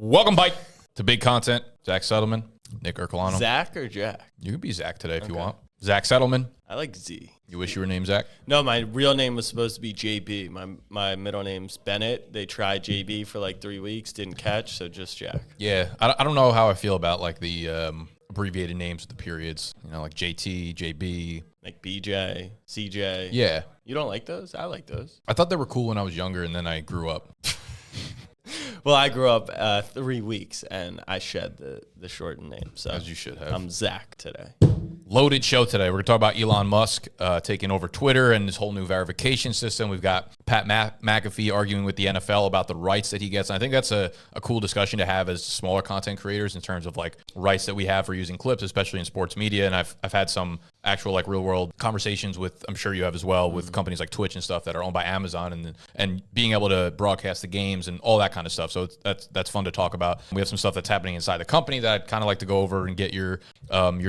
Welcome, Bike, to Big Content. Zach Settleman, Nick Ercolano. Zach or Jack? You can be Zach today if you want. Zach Settleman. I like Z. You wish you were named Zach? No, my real name was supposed to be JB. My middle name's Bennett. They tried JB for like 3 weeks, didn't catch, so just Jack. Yeah, I don't know how I feel about like the abbreviated names with the periods. You know, like JT, JB. Like BJ, CJ. Yeah. You don't like those? I like those. I thought they were cool when I was younger, and then I grew up. Well, I grew up 3 weeks, and I shed the shortened name. So As you should have. I'm Zach today. Loaded show today. We're going to talk about Elon Musk taking over Twitter and his whole new verification system. We've got Pat McAfee arguing with the NFL about the rights that he gets. And I think that's a cool discussion to have as smaller content creators in terms of like rights that we have for using clips, especially in sports media. And I've had some actual like real world conversations with, I'm sure you have as well, with companies like Twitch and stuff that are owned by Amazon and being able to broadcast the games and all that kind of stuff. So that's fun to talk about. We have some stuff that's happening inside the company that I'd kind of like to go over and get your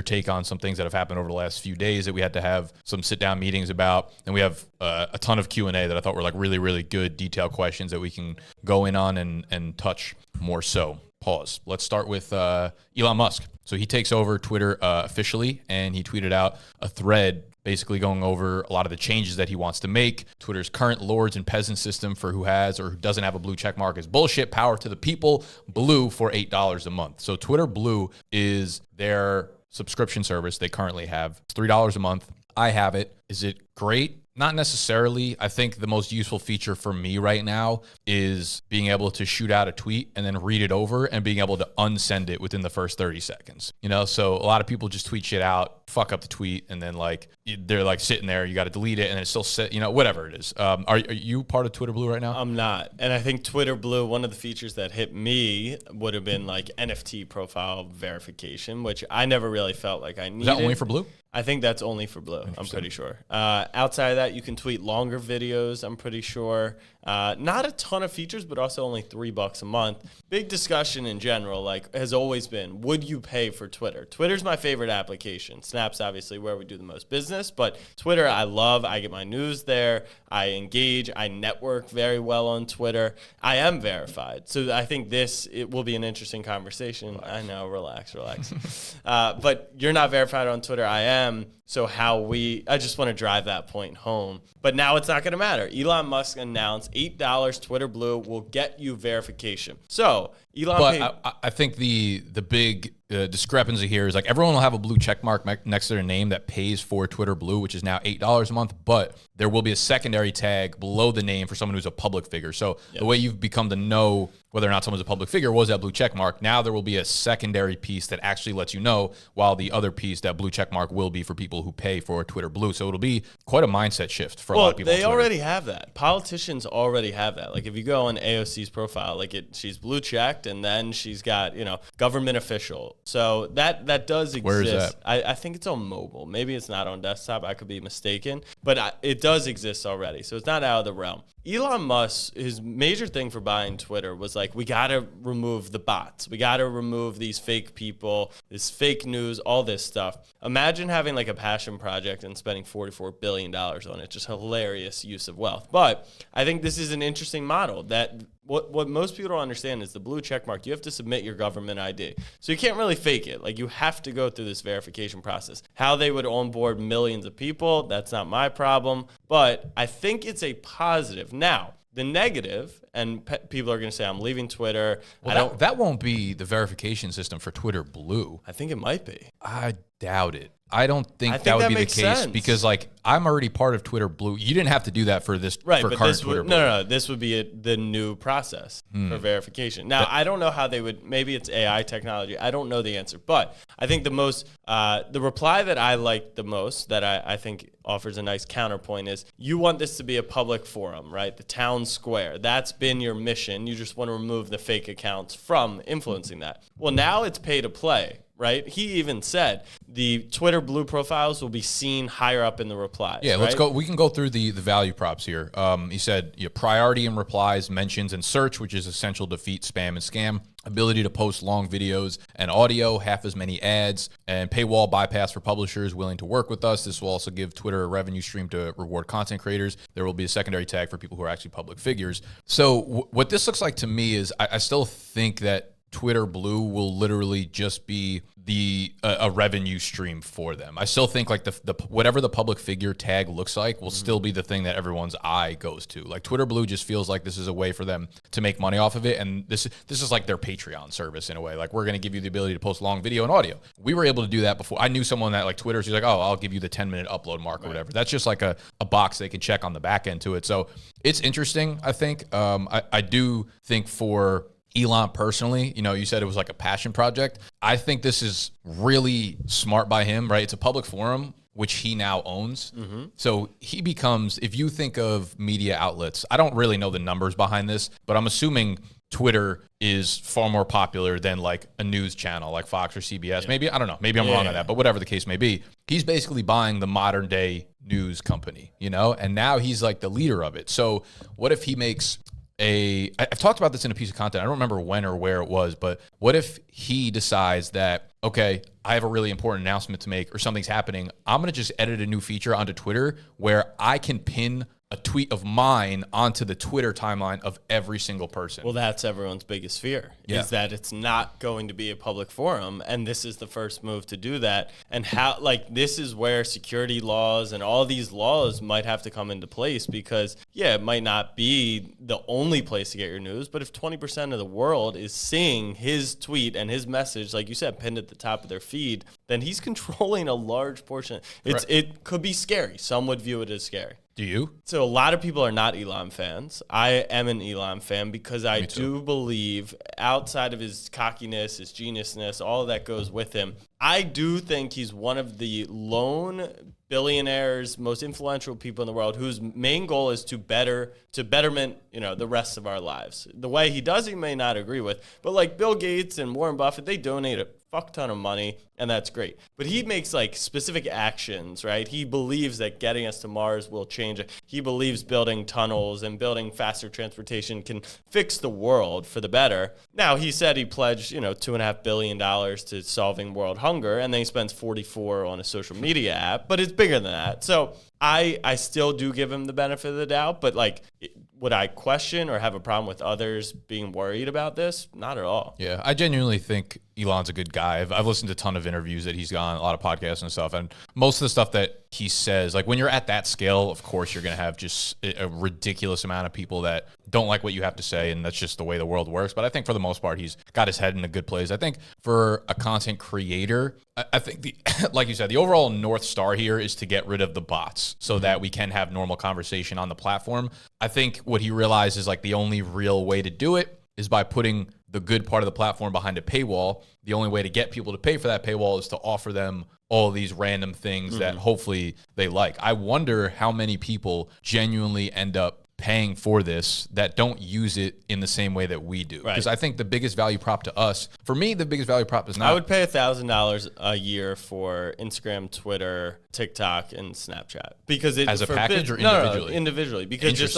take on some things that have happened over the last few days that we had to have some sit down meetings about. And we have a ton of Q&A that I thought were like really, really good detailed questions that we can go in on and touch more so. Pause. Let's start with Elon Musk. So he takes over Twitter officially, and he tweeted out a thread basically going over a lot of the changes that he wants to make. Twitter's current lords and peasant system for who has or who doesn't have a blue check mark is bullshit. Power to the people. Blue for $8 a month. So Twitter Blue is their subscription service they currently have. It's $3 a month. I have it. Is it great? Not necessarily. I think the most useful feature for me right now is being able to shoot out a tweet and then read it over and being able to unsend it within the first 30 seconds. You know, so a lot of people just tweet shit out, fuck up the tweet, and then like they're like sitting there, you got to delete it, and it's still set, you know, whatever it is. Are you part of Twitter Blue right now? I'm not. And I think Twitter Blue, one of the features that hit me would have been like NFT profile verification, which I never really felt like I needed. Is that only for Blue? I think that's only for Blue. I'm pretty sure. Outside of that, you can tweet longer videos, I'm pretty sure. Not a ton of features, but also only $3 a month. Big discussion in general, like, has always been, would you pay for Twitter? Twitter's my favorite application. Snap's obviously where we do the most business, but Twitter I love. I get my news there. I engage. I network very well on Twitter. I am verified. So I think it will be an interesting conversation. Relax. I know, relax. But you're not verified on Twitter. I am. So I just want to drive that point home. But now it's not going to matter. Elon Musk announced $8 Twitter Blue will get you verification. So I think the big discrepancy here is like everyone will have a blue check mark next to their name that pays for Twitter Blue, which is now $8 a month, but there will be a secondary tag below the name for someone who's a public figure. So the way you've become to know whether or not someone's a public figure was that blue check mark. Now there will be a secondary piece that actually lets you know, while the other piece, that blue check mark, will be for people who pay for Twitter Blue. So it'll be quite a mindset shift for a lot of people. They already have that. Politicians already have that. Like if you go on AOC's profile, like she's blue checked, and then she's got, government official. So that does exist. Where is that? I think it's on mobile. Maybe it's not on desktop. I could be mistaken, but it does exist already. So it's not out of the realm. Elon Musk, his major thing for buying Twitter was like, we got to remove the bots. We got to remove these fake people, this fake news, all this stuff. Imagine having like a passion project and spending $44 billion on it. Just hilarious use of wealth. But I think this is an interesting model that what most people don't understand is the blue check mark. You have to submit your government ID. So you can't really fake it. Like you have to go through this verification process. How they would onboard millions of people, that's not my problem. But I think it's a positive. Now, the negative, and people are going to say, I'm leaving Twitter. Well, that won't be the verification system for Twitter Blue. I think it might be. I doubt it. I don't think that would be the case sense. Because like I'm already part of Twitter Blue. You didn't have to do that for this for current Twitter Blue. No. This would be the new process for verification. Now I don't know how they would. Maybe it's AI technology. I don't know the answer, but I think the reply that I liked the most, that I think offers a nice counterpoint, is you want this to be a public forum, right? The town square. That's been your mission. You just want to remove the fake accounts from influencing that. Well, now it's pay to play. Right? He even said the Twitter Blue profiles will be seen higher up in the replies. Yeah, let's go. We can go through the value props here. He said priority in replies, mentions, and search, which is essential to defeat spam and scam. Ability to post long videos and audio, half as many ads, and paywall bypass for publishers willing to work with us. This will also give Twitter a revenue stream to reward content creators. There will be a secondary tag for people who are actually public figures. So what this looks like to me is I still think that Twitter Blue will literally just be a revenue stream for them. I still think like the whatever the public figure tag looks like will still be the thing that everyone's eye goes to. Like Twitter Blue just feels like this is a way for them to make money off of it, and this is like their Patreon service in a way. Like we're going to give you the ability to post long video and audio. We were able to do that before. I knew someone that like Twitter, she's like, oh, I'll give you the 10-minute upload mark or whatever. That's just like a box they can check on the back end to it. So it's interesting. I think I do think for Elon personally, you said it was like a passion project. I think this is really smart by him, right? It's a public forum, which he now owns. So he becomes, if you think of media outlets, I don't really know the numbers behind this, but I'm assuming Twitter is far more popular than like a news channel like Fox or CBS. Maybe, I don't know. Maybe I'm wrong on that, but whatever the case may be, he's basically buying the modern day news company, and now he's like the leader of it. So what if he makes I've talked about this in a piece of content. I don't remember when or where it was, but what if he decides that, okay, I have a really important announcement to make or something's happening. I'm going to just edit a new feature onto Twitter where I can pin a tweet of mine onto the Twitter timeline of every single person. Well, that's everyone's biggest fear, is that it's not going to be a public forum. And this is the first move to do that. And this is where security laws and all these laws might have to come into place because, it might not be the only place to get your news. But if 20% of the world is seeing his tweet and his message, like you said, pinned at the top of their feed, then he's controlling a large portion. It could be scary. Some would view it as scary. Do you? So a lot of people are not Elon fans. I am an Elon fan because I do believe outside of his cockiness, his geniusness, all of that goes with him. I do think he's one of the lone billionaires, most influential people in the world whose main goal is to betterment, the rest of our lives. The way he does, he may not agree with, but like Bill Gates and Warren Buffett, they donate a fuck ton of money, and that's great. But he makes like specific actions, right? He believes that getting us to Mars will change it. He believes building tunnels and building faster transportation can fix the world for the better. Now, he said he pledged, $2.5 billion to solving world hunger, and then he spends 44 on a social media app, but it's bigger than that. So I still do give him the benefit of the doubt, but would I question or have a problem with others being worried about this? Not at all. Yeah, I genuinely think Elon's a good guy. I've listened to a ton of interviews that he's gone, a lot of podcasts and stuff, and most of the stuff that he says, like when you're at that scale, of course you're going to have just a ridiculous amount of people that don't like what you have to say, and that's just the way the world works. But I think for the most part, he's got his head in a good place. I think for a content creator, I think like you said, the overall North Star here is to get rid of the bots so that we can have normal conversation on the platform. I think what he realized is like the only real way to do it is by putting the good part of the platform behind a paywall. The only way to get people to pay for that paywall is to offer them all these random things that hopefully they like. I wonder how many people genuinely end up paying for this that don't use it in the same way that we do. Because I think the biggest value prop to us, for me, the biggest value prop is not... I would pay $1,000 a year for Instagram, Twitter, TikTok, and Snapchat. Because it... As a package or individually? No, individually. Because just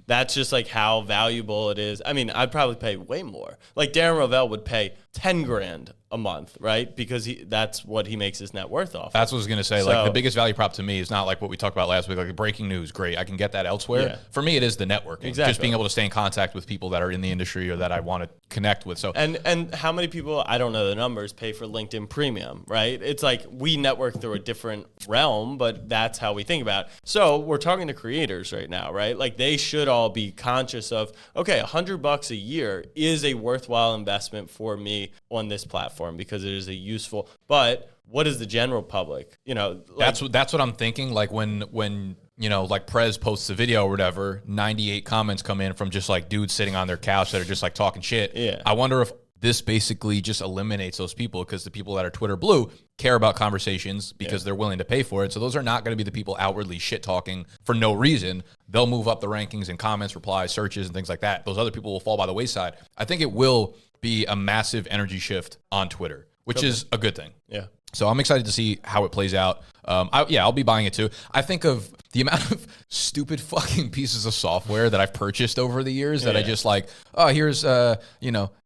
that's just like how valuable it is. I mean, I'd probably pay way more. Like Darren Rovell would pay 10 grand a month, right? Because that's what he makes his net worth off. That's what I was going to say. So, like the biggest value prop to me is not like what we talked about last week, like breaking news. Great. I can get that elsewhere. Yeah. For me, it is the networking. Exactly. Just being able to stay in contact with people that are in the industry or that I want to connect with. So And how many people, I don't know the numbers, pay for LinkedIn Premium, right? It's like we network through a different realm, but that's how we think about it. So we're talking to creators right now, right? Like they should all be conscious of, okay, $100 a year is a worthwhile investment for me on this platform because it is a useful, but what is the general public? That's what I'm thinking. Like when like Prez posts a video or whatever, 98 comments come in from just like dudes sitting on their couch that are just like talking shit. Yeah. I wonder if this basically just eliminates those people because the people that are Twitter Blue care about conversations because they're willing to pay for it. So those are not going to be the people outwardly shit talking for no reason. They'll move up the rankings in comments, replies, searches, and things like that. Those other people will fall by the wayside. I think it will be a massive energy shift on Twitter, which is a good thing. Yeah. So I'm excited to see how it plays out. I'll be buying it too. I think of the amount of stupid fucking pieces of software that I've purchased over the years that I just like, oh, here's,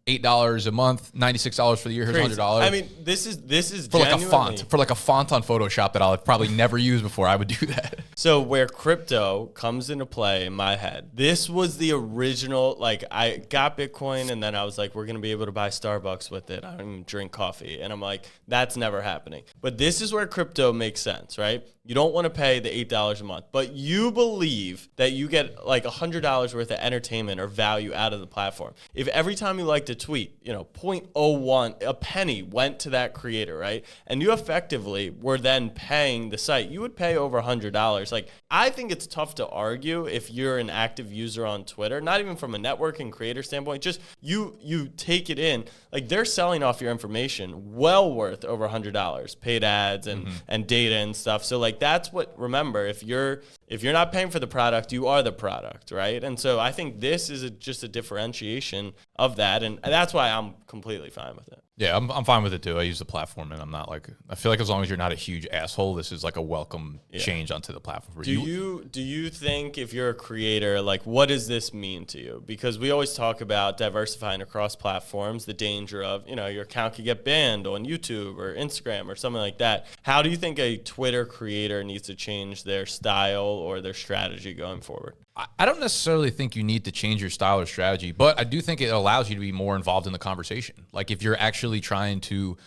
$8 a month, $96 for the year. Here's $100. I mean, this is for like a font, on Photoshop that I'll probably never use before. I would do that. So where crypto comes into play in my head, this was the original. Like, I got Bitcoin, and then I was like, we're gonna be able to buy Starbucks with it. I don't even drink coffee, and I'm like, that's never happening. But this is where crypto makes sense, right? You don't want to pay the $8 a month, but you believe that you get like $100 worth of entertainment or value out of the platform. If every time you liked a tweet, 0.01, a penny went to that creator, right? And you effectively were then paying the site, you would pay over $100. Like, I think it's tough to argue if you're an active user on Twitter, not even from a networking creator standpoint, just you take it in. Like, they're selling off your information well worth over $100, paid ads and data and stuff. So like, that's what, remember, if you're not paying for the product, you are the product, right? And so I think this is just a differentiation of that, and that's why I'm completely fine with it. Yeah, I'm fine with it too. I use the platform, and I'm not like, I feel like as long as you're not a huge asshole, this is like a welcome change onto the platform. Do you think, if you're a creator, like, what does this mean to you? Because we always talk about diversifying across platforms, the danger of, your account could get banned on YouTube or Instagram or something like that. How do you think a Twitter creator needs to change their style or their strategy going forward? I don't necessarily think you need to change your style or strategy, but I do think it allows you to be more involved in the conversation. Like, if you're actually trying to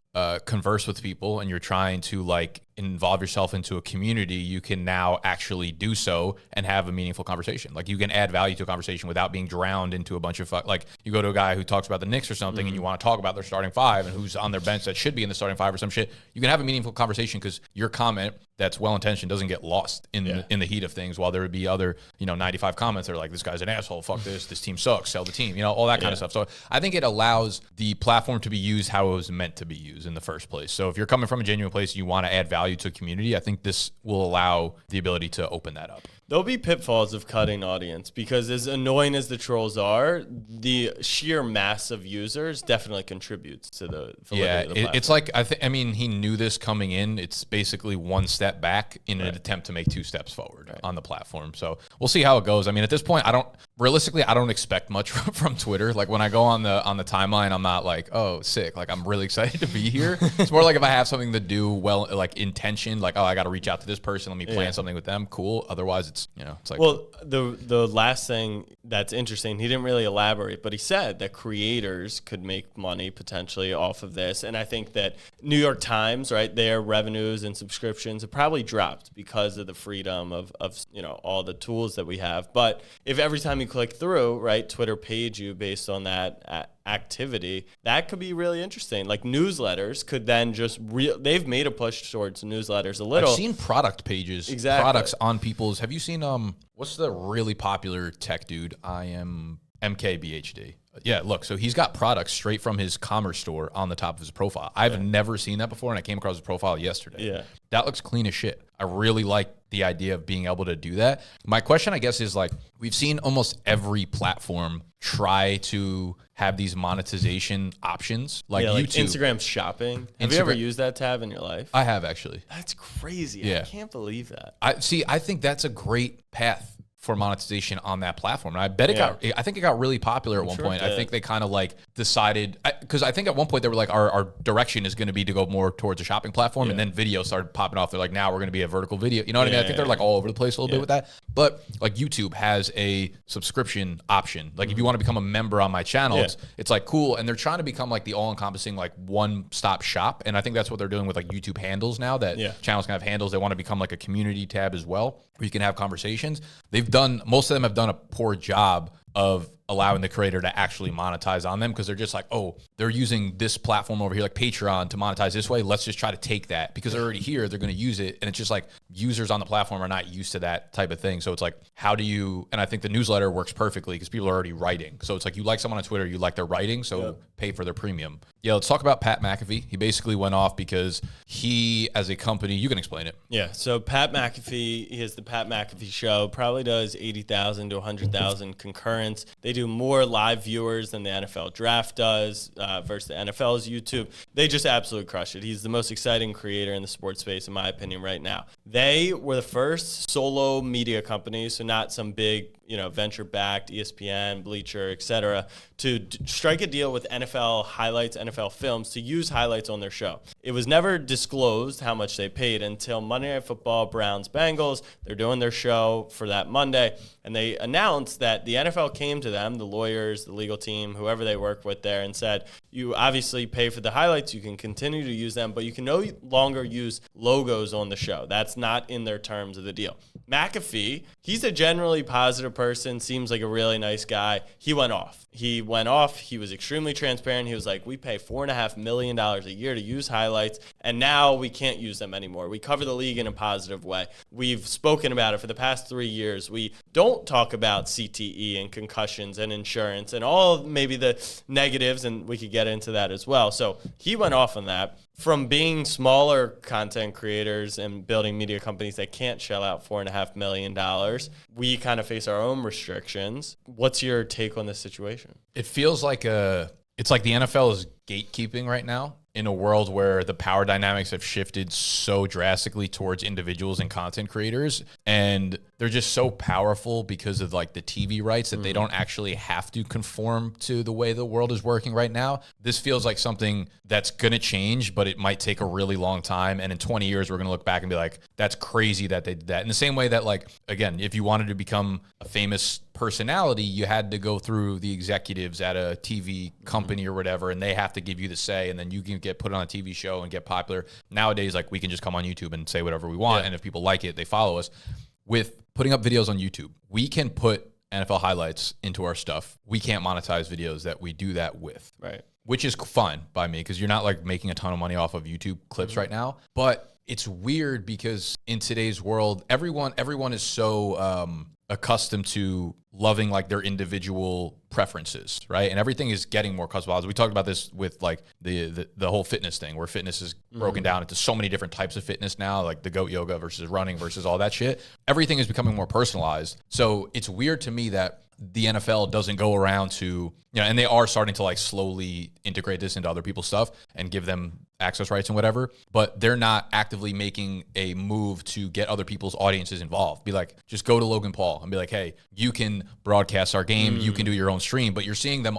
converse with people and you're trying to like involve yourself into a community, you can now actually do so and have a meaningful conversation. Like, you can add value to a conversation without being drowned into a bunch of like, you go to a guy who talks about the Knicks or something and you want to talk about their starting five and who's on their bench that should be in the starting five or some shit. You can have a meaningful conversation because your comment that's well-intentioned doesn't get lost in the heat of things, while there would be other 95 comments that are like, this guy's an asshole, fuck this team sucks, sell the team, all that kind of stuff. So I think it allows the platform to be used how it was meant to be used in the first place. So if you're coming from a genuine place and you want to add value to a community, I think this will allow the ability to open that up. There'll be pitfalls of cutting audience, because as annoying as the trolls are, the sheer mass of users definitely contributes to the validity of the platform. It's like, I mean, he knew this coming in. It's basically one step back in an attempt to make two steps forward on the platform. So we'll see how it goes. I mean, at this point, I don't expect much from Twitter. Like, when I go on the timeline, I'm not like, oh, sick. Like, I'm really excited to be here. It's more like if I have something to do, well, like intention, like, oh, I got to reach out to this person. Let me plan something with them. Cool. Otherwise, it's like. Well, the last thing that's interesting, he didn't really elaborate, but he said that creators could make money potentially off of this. And I think that New York Times, right, their revenues and subscriptions have probably dropped because of the freedom of all the tools that we have. But if every time you click through, right, Twitter paid you based on that activity, that could be really interesting. Like, newsletters could then just they've made a push towards newsletters a little. I've seen product pages, products on people's. Have you seen what's the really popular tech dude? I am MKBHD. Yeah, look, so he's got products straight from his commerce store on the top of his profile. I've never seen that before, and I came across his profile yesterday. Yeah. That looks clean as shit. I really like the idea of being able to do that. My question, I guess, is like, we've seen almost every platform try to have these monetization options, like YouTube. Like Instagram shopping. Have you ever used that tab in your life? I have, actually. That's crazy. Yeah. I can't believe that. I think that's a great path for monetization on that platform. And I bet I think it got really popular at one point. I think they kind of like decided, because I think at one point they were like, our direction is going to be to go more towards a shopping platform. And then video started popping off. They're like, now we're going to be a vertical video. You know what I mean? I think they're like all over the place a little bit with that. But like, YouTube has a subscription option. Like, if you want to become a member on my channel, it's like cool. And they're trying to become like the all encompassing, like one-stop shop. And I think that's what they're doing with like YouTube handles now, that channels can have handles. They want to become like a community tab as well, where you can have conversations. Most of them have done a poor job of allowing the creator to actually monetize on them, because they're just like, oh, they're using this platform over here, like Patreon, to monetize this way. Let's just try to take that, because they're already here. They're going to use it. And it's just like, users on the platform are not used to that type of thing. So it's like, how do you, and I think the newsletter works perfectly because people are already writing. So it's like, you like someone on Twitter, you like their writing, so pay for their premium. Yeah, let's talk about Pat McAfee. He basically went off because he, as a company, you can explain it. Yeah, so Pat McAfee, he has the Pat McAfee Show, probably does 80,000 to 100,000 concurrents. They They do more live viewers than the NFL draft does versus the NFL's YouTube. They just absolutely crush it. He's the most exciting creator in the sports space, in my opinion, right now. They were the first solo media company, so not some big, venture-backed ESPN, Bleacher, etc., to strike a deal with NFL highlights, NFL films, to use highlights on their show. It was never disclosed how much they paid until Monday Night Football, Browns-Bengals. They're doing their show for that Monday, and they announced that the NFL came to them, the lawyers, the legal team, whoever they work with there, and said, you obviously pay for the highlights, you can continue to use them, but you can no longer use logos on the show. That's not in their terms of the deal. McAfee, he's a generally positive person, seems like a really nice guy. He went off. He was extremely transparent. He was like, we pay $4.5 million a year to use highlights, and now we can't use them anymore. We cover the league in a positive way. We've spoken about it for the past 3 years. We don't talk about CTE and concussions and insurance and all maybe the negatives, and we could get into that as well. So he went off on that. From being smaller content creators and building media companies that can't shell out $4.5 million, we kind of face our own restrictions. What's your take on this situation? It feels like it's like the NFL is gatekeeping right now in a world where the power dynamics have shifted so drastically towards individuals and content creators, and they're just so powerful because of like the TV rights that they don't actually have to conform to the way the world is working right now. This feels like something that's going to change, but it might take a really long time. And in 20 years, we're going to look back and be like, that's crazy that they did that. In the same way that, like, again, if you wanted to become a famous personality, you had to go through the executives at a TV company or whatever, and they have to give you the say, and then you can get put on a TV show and get popular. Nowadays, like, we can just come on YouTube and say whatever we want, and if people like it, they follow us. With putting up videos on YouTube, we can put NFL highlights into our stuff. We can't monetize videos that we do that with. Right. Which is fine by me, because you're not like making a ton of money off of YouTube clips right now. But it's weird because in today's world, everyone is so accustomed to loving like their individual preferences, right? And everything is getting more customized. We talked about this with like the whole fitness thing, where fitness is broken down into so many different types of fitness now, like the goat yoga versus running versus all that shit. Everything is becoming more personalized. So it's weird to me that the NFL doesn't go around to, and they are starting to like slowly integrate this into other people's stuff and give them access rights and whatever, but they're not actively making a move to get other people's audiences involved. Be like, just go to Logan Paul and be like, hey, you can broadcast our game, you can do your own stream, but you're seeing them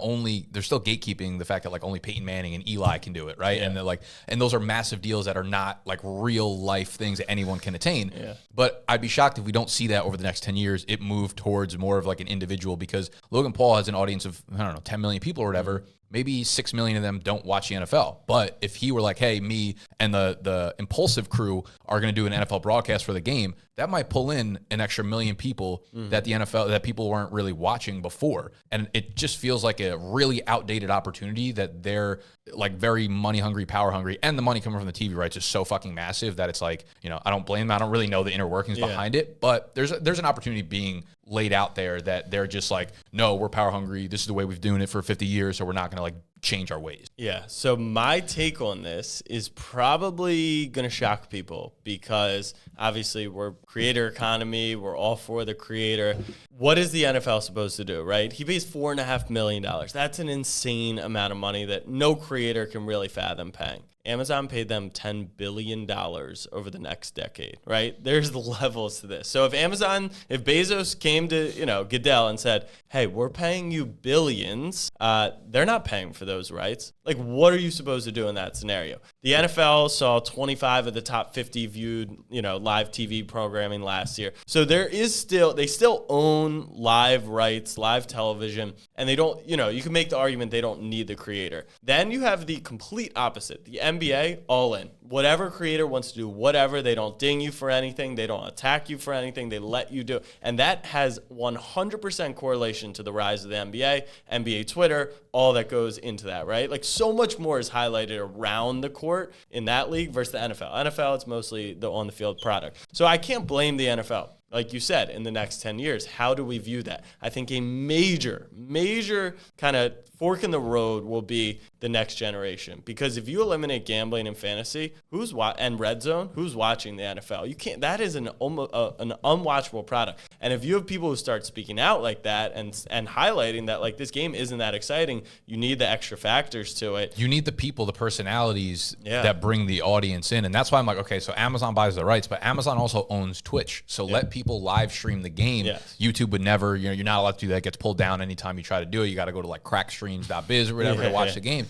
they're still gatekeeping the fact that like only Peyton Manning and Eli can do it, right? Yeah. And they're like, and those are massive deals that are not like real life things that anyone can attain. Yeah. But I'd be shocked if we don't see that over the next 10 years, it moved towards more of like an individual, because Logan Paul has an audience of, 10 million people or whatever. Maybe 6 million of them don't watch the NFL. But if he were like, hey, me and the Impulsive crew are going to do an NFL broadcast for the game, that might pull in an extra million people that people weren't really watching before. And it just feels like a really outdated opportunity that they're like very money hungry, power hungry, and the money coming from the TV rights is so fucking massive that it's like, I don't blame them. I don't really know the inner workings behind it, but there's an opportunity being laid out there that they're just like, no, we're power hungry. This is the way we've doing it for 50 years. So we're not going to like change our ways. Yeah. So my take on this is probably going to shock people, because obviously we're creator economy. We're all for the creator. What is the NFL supposed to do, right? He pays $4.5 million. That's an insane amount of money that no creator can really fathom paying. Amazon paid them $10 billion over the next decade, right? There's the levels to this. So if Bezos came to, Goodell and said, hey, we're paying you billions, they're not paying for those rights. Like, what are you supposed to do in that scenario? The NFL saw 25 of the top 50 viewed, live TV programming last year. So they still own live rights, live television, and they don't, you can make the argument they don't need the creator. Then you have the complete opposite. The NBA, all in. Whatever creator wants to do whatever, they don't ding you for anything, they don't attack you for anything, they let you do. And that has 100% correlation to the rise of the NBA Twitter, all that goes into that, right? Like, so much more is highlighted around the court in that league versus the NFL. NFL, it's mostly the on-the-field product. So I can't blame the NFL. like you said, in the next 10 years. How do we view that? I think a major kind of fork in the road will be the next generation. Because if you eliminate gambling and fantasy, and red zone, who's watching the NFL? You can't. That is an unwatchable product. And if you have people who start speaking out like that and highlighting that, like, this game isn't that exciting, you need the extra factors to it. You need the people, the personalities that bring the audience in. And that's why I'm like, okay, so Amazon buys the rights, but Amazon also owns Twitch. So let people live stream the game. Yes. YouTube would never, you're not allowed to do that. It gets pulled down anytime you try to do it. You got to go to like crackstreams.biz or whatever to watch the game.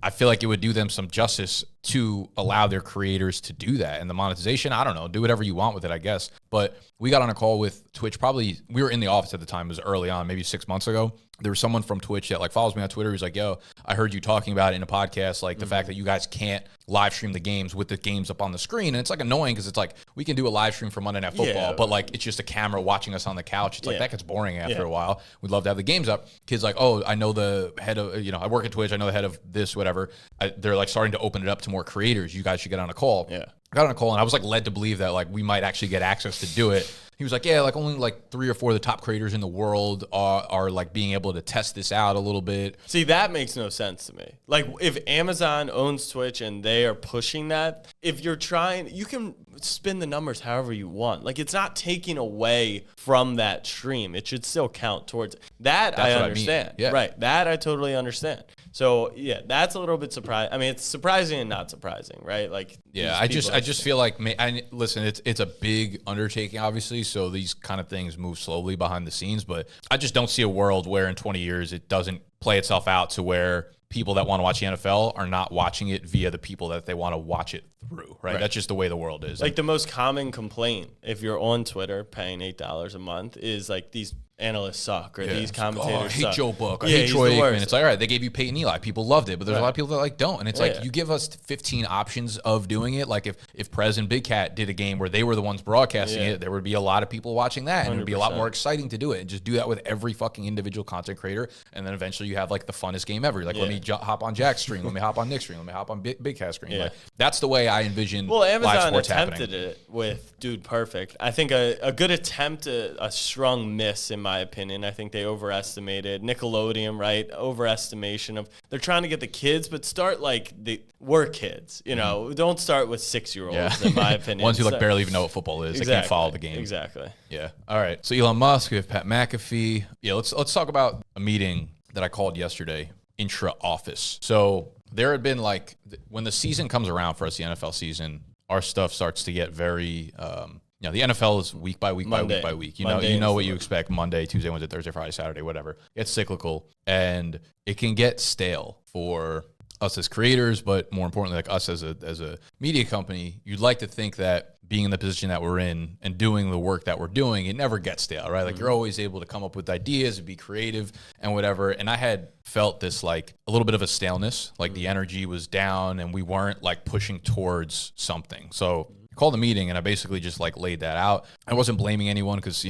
I feel like it would do them some justice to allow their creators to do that. And the monetization, I don't know, do whatever you want with it, I guess. But we got on a call with Twitch, we were in the office at the time, it was early on, maybe 6 months ago. There was someone from Twitch that like follows me on Twitter. He's like, yo, I heard you talking about it in a podcast, like the fact that you guys can't live stream the games with the games up on the screen. And it's like annoying because it's like, we can do a live stream for Monday Night Football, but like, it's just a camera watching us on the couch. It's like, that gets boring after a while. We'd love to have the games up. Kids like, oh, I know the head of, I work at Twitch. I know the head of this, whatever. They're like starting to open it up to more creators. You guys should get on a call. Yeah. I got on a call and I was like led to believe that like we might actually get access to do it. He was like, yeah, like only like 3 or 4 of the top creators in the world are like being able to test this out a little bit. See, that makes no sense to me. Like, if Amazon owns Twitch and they are pushing that, if you're trying, you can spin the numbers however you want. Like, it's not taking away from that stream. It should still count towards it. That's I understand. Yeah. Right. That I totally understand. So, yeah, that's a little bit surprising. I mean, it's surprising and not surprising, right? Like, yeah, I just feel like, listen, it's a big undertaking, obviously, so these kind of things move slowly behind the scenes, but I just don't see a world where in 20 years it doesn't play itself out to where people that want to watch the NFL are not watching it via the people that they want to watch it through, right? That's just the way the world is. Like, the most common complaint, if you're on Twitter paying $8 a month, is like these analysts suck, or these commentators I hate suck. Joe Buck. I hate Troy Aikman. It's like, all right, they gave you Peyton Eli. People loved it, but there's a lot of people that like don't. And it's like, you give us 15 options of doing it. Like if Prez and Big Cat did a game where they were the ones broadcasting it, there would be a lot of people watching that, and it would be a lot more exciting to do it. And just do that with every fucking individual content creator, and then eventually you have like the funnest game ever. Like, let me hop on Jack's stream, let me hop on Nick's stream, let me hop on Big Cat's stream. Like, that's the way I envision Amazon live sports attempted happening. it with Dude Perfect. I think a good attempt, a strong miss, in my opinion. I think they overestimated Nickelodeon, right? Overestimation of, they're trying to get the kids, but start like we're kids, don't start with 6-year-olds, in my opinion. Ones who like barely even know what football is. They can't follow the game. Exactly. Yeah. All right. So Elon Musk, we have Pat McAfee. Yeah. Let's talk about a meeting that I called yesterday, intra office. So there had been like, when the season comes around for us, the NFL season, our stuff starts to get very, the NFL is week by week Monday. by week. You know what you expect Monday, Tuesday, Wednesday, Thursday, Friday, Saturday, whatever. It's cyclical, and it can get stale for us as creators, but more importantly, like us as a media company. You'd like to think that being in the position that we're in and doing the work that we're doing, it never gets stale, right? Like, you're always able to come up with ideas and be creative and whatever. And I had felt this like a little bit of a staleness, like the energy was down and we weren't like pushing towards something. So called a meeting and I basically just like laid that out. I wasn't blaming anyone because,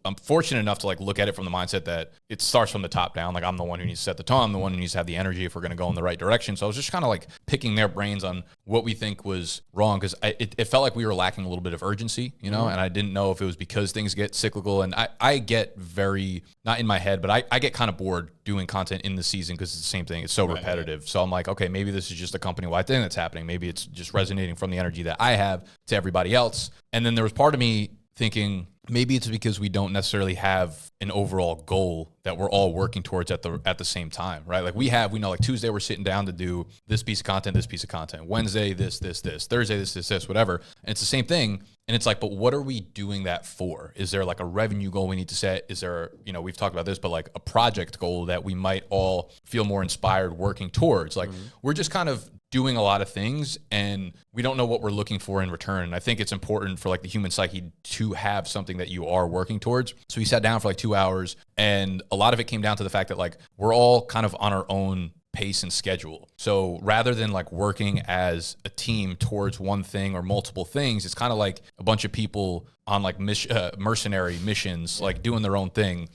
I'm fortunate enough to like look at it from the mindset that it starts from the top down. Like, I'm the one who needs to set the tone. I'm the one who needs to have the energy if we're going to go in the right direction. So I was just kind of like picking their brains on what we think was wrong, because it felt like we were lacking a little bit of urgency, and I didn't know if it was because things get cyclical. And I get very, not in my head, but I get kind of bored doing content in the season because it's the same thing. It's so repetitive. So I'm like, okay, maybe this is just a company-wide thing that's happening. Maybe it's just resonating from the energy that I have to everybody else. And then there was part of me thinking, maybe it's because we don't necessarily have an overall goal that we're all working towards at the same time, right? Like we know like Tuesday we're sitting down to do this piece of content, Wednesday this, Thursday this, whatever. And it's the same thing. And it's like, but what are we doing that for? Is there like a revenue goal we need to set? Is there, we've talked about this, but like a project goal that we might all feel more inspired working towards? Like we're just kind of doing a lot of things and we don't know what we're looking for in return. And I think it's important for like the human psyche to have something that you are working towards. So we sat down for like 2 hours and a lot of it came down to the fact that like we're all kind of on our own pace and schedule. So rather than like working as a team towards one thing or multiple things, it's kind of like a bunch of people on like mercenary missions, like doing their own thing.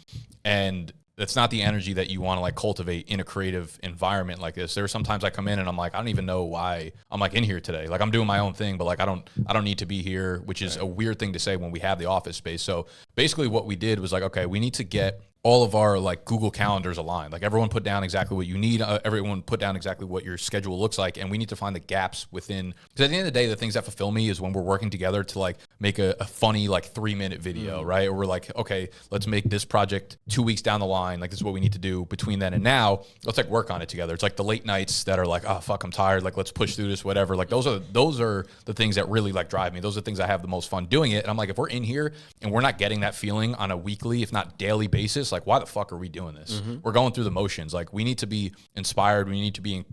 And that's not the energy that you want to like cultivate in a creative environment like this. There are sometimes I come in and I'm like, I don't even know why I'm like in here today. Like I'm doing my own thing, but like I don't need to be here, which is a weird thing to say when we have the office space. So basically what we did was like, okay, we need to get all of our like Google calendars aligned. Like everyone put down exactly what you need. Everyone put down exactly what your schedule looks like. And we need to find the gaps within, because at the end of the day, the things that fulfill me is when we're working together to like make a funny, like 3-minute video, right? Or we're like, okay, let's make this project 2 weeks down the line. Like this is what we need to do between then and now. Let's like work on it together. It's like the late nights that are like, oh fuck, I'm tired. Like let's push through this, whatever. Like those are the things that really like drive me. Those are the things I have the most fun doing it. And I'm like, if we're in here and we're not getting that feeling on a weekly, if not daily basis, like why the fuck are we doing this? We're going through the motions. Like we need to be inspired. We need to be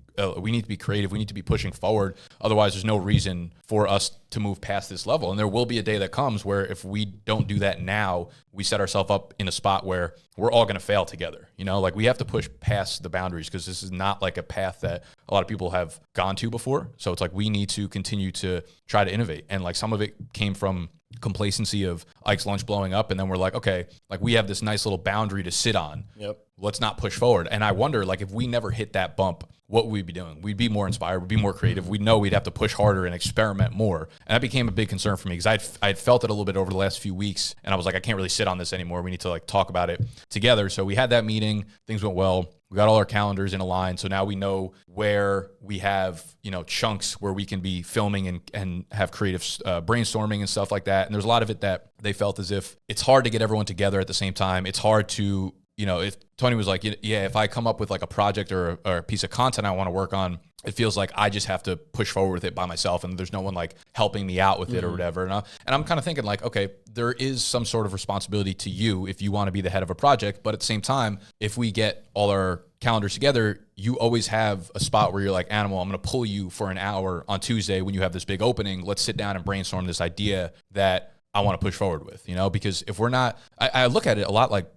creative. We need to be pushing forward. Otherwise, there's no reason for us to move past this level. And there will be a day that comes where if we don't do that now, we set ourselves up in a spot where we're all going to fail together. You know, like we have to push past the boundaries because this is not like a path that a lot of people have gone to before. So it's like we need to continue to try to innovate. And like some of it came from complacency of Ike's lunch blowing up, and then we're like, okay, like we have this nice little boundary to sit on. Yep. Let's not push forward. And I wonder, like, if we never hit that bump, what would we be doing? We'd be more inspired. We'd be more creative. We'd know we'd have to push harder and experiment more. And that became a big concern for me because I'd felt it a little bit over the last few weeks, and I was like, I can't really sit on this anymore. We need to like talk about it together. So we had that meeting. Things went well. We got all our calendars in a line. So now we know where we have, you know, chunks where we can be filming and have creative brainstorming and stuff like that. And there's a lot of it that they felt as if it's hard to get everyone together at the same time. It's hard to, you know, if Tony was like, yeah, if I come up with like a project or a piece of content I want to work on, it feels like I just have to push forward with it by myself and there's no one like helping me out with it or whatever. And I'm kind of thinking like, okay, there is some sort of responsibility to you if you want to be the head of a project. But at the same time, if we get all our calendars together, you always have a spot where you're like, Animal, I'm going to pull you for an hour on Tuesday when you have this big opening. Let's sit down and brainstorm this idea that I want to push forward with, you know, because if we're not, I look at it a lot like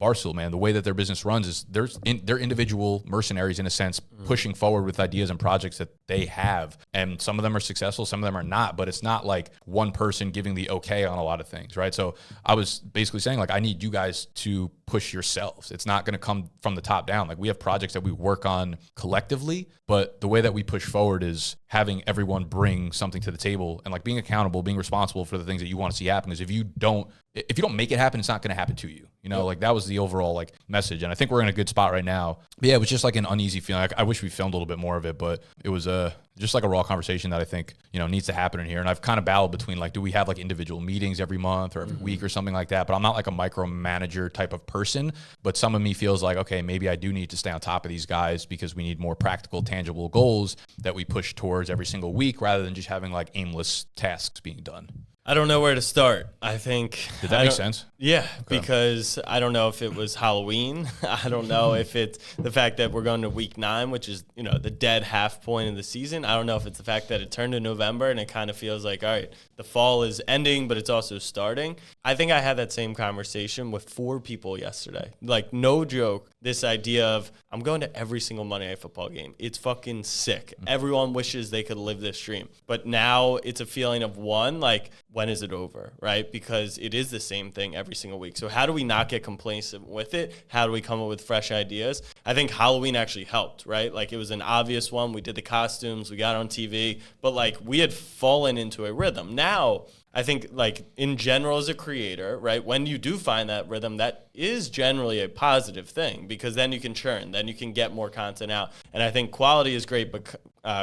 Barstool, man. The way that their business runs is they're individual mercenaries in a sense, pushing forward with ideas and projects that they have. And some of them are successful, some of them are not, but it's not like one person giving the okay on a lot of things, right? So I was basically saying like, I need you guys to push yourselves. It's not going to come from the top down. Like we have projects that we work on collectively, but the way that we push forward is having everyone bring something to the table and like being accountable, being responsible for the things that you want to see happen. Because if you don't make it happen, it's not going to happen to you. You know, like that was the overall like message. And I think we're in a good spot right now. But yeah, it was just like an uneasy feeling. Like, I wish we filmed a little bit more of it, but it was just like a raw conversation that I think, you know, needs to happen in here. And I've kind of battled between like, do we have like individual meetings every month or every week or something like that? But I'm not like a micromanager type of person. But some of me feels like, okay, maybe I do need to stay on top of these guys because we need more practical, tangible goals that we push towards every single week rather than just having like aimless tasks being done. I don't know where to start. I think. Did that make sense? Yeah, okay. Because I don't know if it was Halloween. I don't know if it's the fact that we're going to week 9, which is, you know, the dead half point of the season. I don't know if it's the fact that it turned to November and it kind of feels like, all right, the fall is ending, but it's also starting. I think I had that same conversation with 4 people yesterday. Like, no joke, this idea of I'm going to every single Monday Night Football game. It's fucking sick. Everyone wishes they could live this dream. But now it's a feeling of one, like, when is it over, right? Because it is the same thing every single week. So how do we not get complacent with it? How do we come up with fresh ideas? I think Halloween actually helped, right? Like, it was an obvious one. We did the costumes, we got on TV, but like we had fallen into a rhythm. Now, I think like in general as a creator, right, when you do find that rhythm, that is generally a positive thing because then you can churn, then you can get more content out. And I think quality is great, but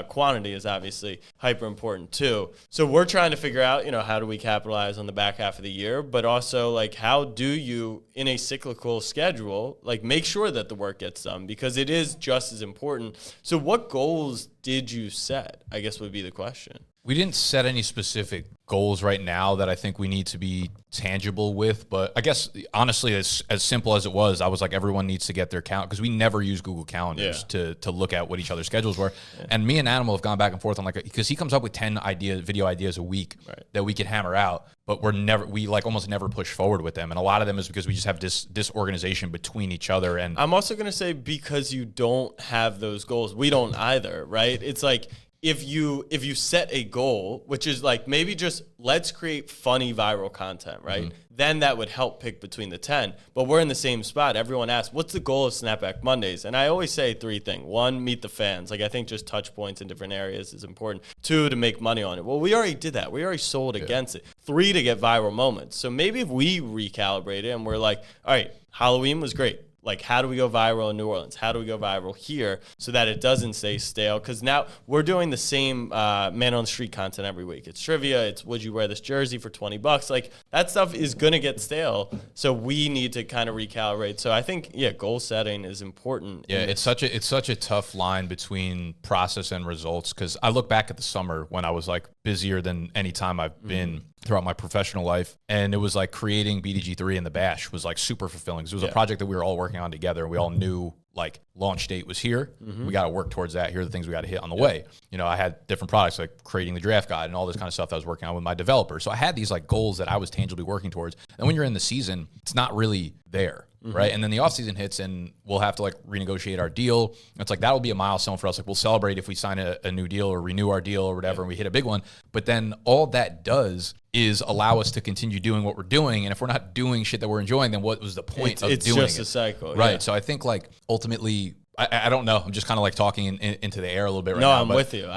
quantity is obviously hyper important too. So we're trying to figure out, you know, how do we capitalize on the back half of the year, but also like how do you in a cyclical schedule, like make sure that the work gets done because it is just as important. So what goals did you set, I guess would be the question. We didn't set any specific goals right now that I think we need to be tangible with, but I guess honestly, as simple as it was, I was like, everyone needs to get their count because we never use Google Calendars to look at what each other's schedules were. Yeah. And me and Animal have gone back and forth on like, because he comes up with 10 video ideas a week that we could hammer out, but we like almost never push forward with them. And a lot of them is because we just have disorganization between each other. And I'm also going to say because you don't have those goals, we don't either, right? It's like, if you set a goal, which is like maybe just let's create funny viral content, right? Then that would help pick between the 10. But we're in the same spot. Everyone asks, what's the goal of Snapback Mondays? And I always say 3 things. 1, meet the fans. Like I think just touch points in different areas is important. 2, to make money on it. Well, we already did that. We already sold against it. 3, to get viral moments. So maybe if we recalibrate it and we're like, all right, Halloween was great. Like, how do we go viral in New Orleans? How do we go viral here so that it doesn't stay stale? Because now we're doing the same man on the street content every week. It's trivia. It's would you wear this jersey for $20? Like that stuff is going to get stale. So we need to kind of recalibrate. So I think, goal setting is important. Yeah, it's such a tough line between process and results. Because I look back at the summer when I was like busier than any time I've been throughout my professional life. And it was like creating BDG3 and the Bash was like super fulfilling. 'Cause it was a project that we were all working on together. We all knew like launch date was here. We got to work towards that. Here are the things we got to hit on the way. You know, I had different products like creating the draft guide and all this kind of stuff that I was working on with my developer. So I had these like goals that I was tangibly working towards. And when you're in the season, it's not really there. Right. And then the offseason hits and we'll have to like renegotiate our deal. It's like that'll be a milestone for us. Like we'll celebrate if we sign a new deal or renew our deal or whatever and we hit a big one. But then all that does is allow us to continue doing what we're doing. And if we're not doing shit that we're enjoying, then what was the point of doing it? It's just a cycle. Right. Yeah. So I think like ultimately, I don't know. I'm just kind of like talking into the air a little bit right now. No, I'm with you. Yeah.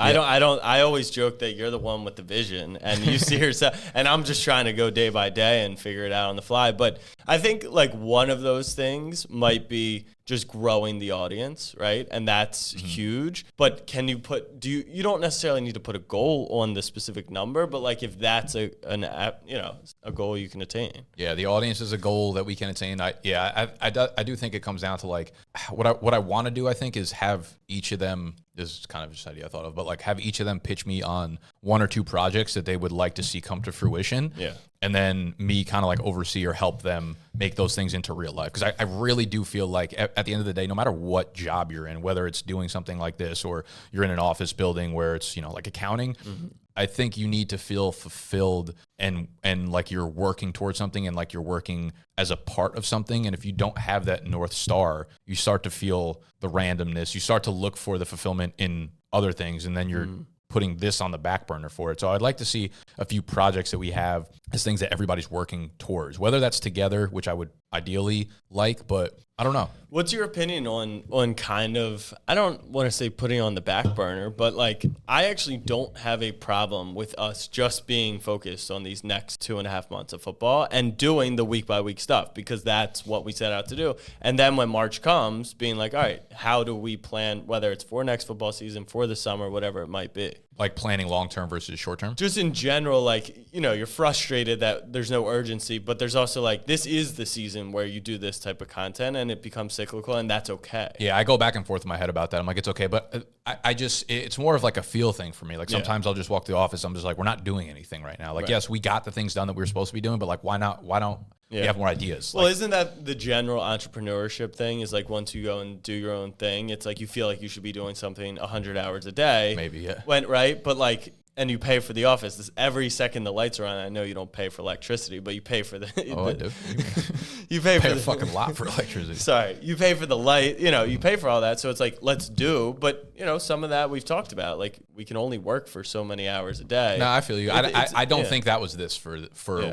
I always joke that you're the one with the vision and you see yourself, and I'm just trying to go day by day and figure it out on the fly. But I think like one of those things might be just growing the audience, right? And that's huge. But can you you don't necessarily need to put a goal on the specific number, but like if that's a goal you can attain. Yeah, the audience is a goal that we can attain. I do think it comes down to like what I want to do, I think, is have each of them, this is kind of just an idea I thought of, but like have each of them pitch me on 1 or 2 projects that they would like to see come to fruition. Yeah. And then me kind of like oversee or help them make those things into real life. Because I really do feel like at the end of the day, no matter what job you're in, whether it's doing something like this or you're in an office building where it's, you know, like accounting, I think you need to feel fulfilled and like you're working towards something and like you're working as a part of something. And if you don't have that North Star, you start to feel the randomness. You start to look for the fulfillment in other things. And then you're putting this on the back burner for it. So I'd like to see a few projects that we have as things that everybody's working towards, whether that's together, which I would ideally like, but I don't know. What's your opinion on kind of, I don't want to say putting on the back burner, but like I actually don't have a problem with us just being focused on these next 2.5 months of football and doing the week by week stuff because that's what we set out to do. And then when March comes, being like, all right, how do we plan, whether it's for next football season, for the summer, whatever it might be. Like planning long-term versus short-term? Just in general, like, you know, you're frustrated that there's no urgency, but there's also like, this is the season where you do this type of content and it becomes cyclical and that's okay. Yeah, I go back and forth in my head about that. I'm like, it's okay. But I just, it's more of like a feel thing for me. Like sometimes I'll just walk to the office. I'm just like, we're not doing anything right now. Like, yes, we got the things done that we were supposed to be doing, but like, why don't we have more ideas? Well, like, isn't that the general entrepreneurship thing is like once you go and do your own thing, it's like you feel like you should be doing something 100 hours a day. Maybe, yeah. Right? But like, and you pay for the office. Every second the lights are on, I know you don't pay for electricity, but you pay for the... I do. You pay for a fucking lot for electricity. Sorry. You pay for the light, you know, you pay for all that. So it's like, let's do. But, you know, some of that we've talked about. Like, we can only work for so many hours a day. No, I feel you. I don't think that was this for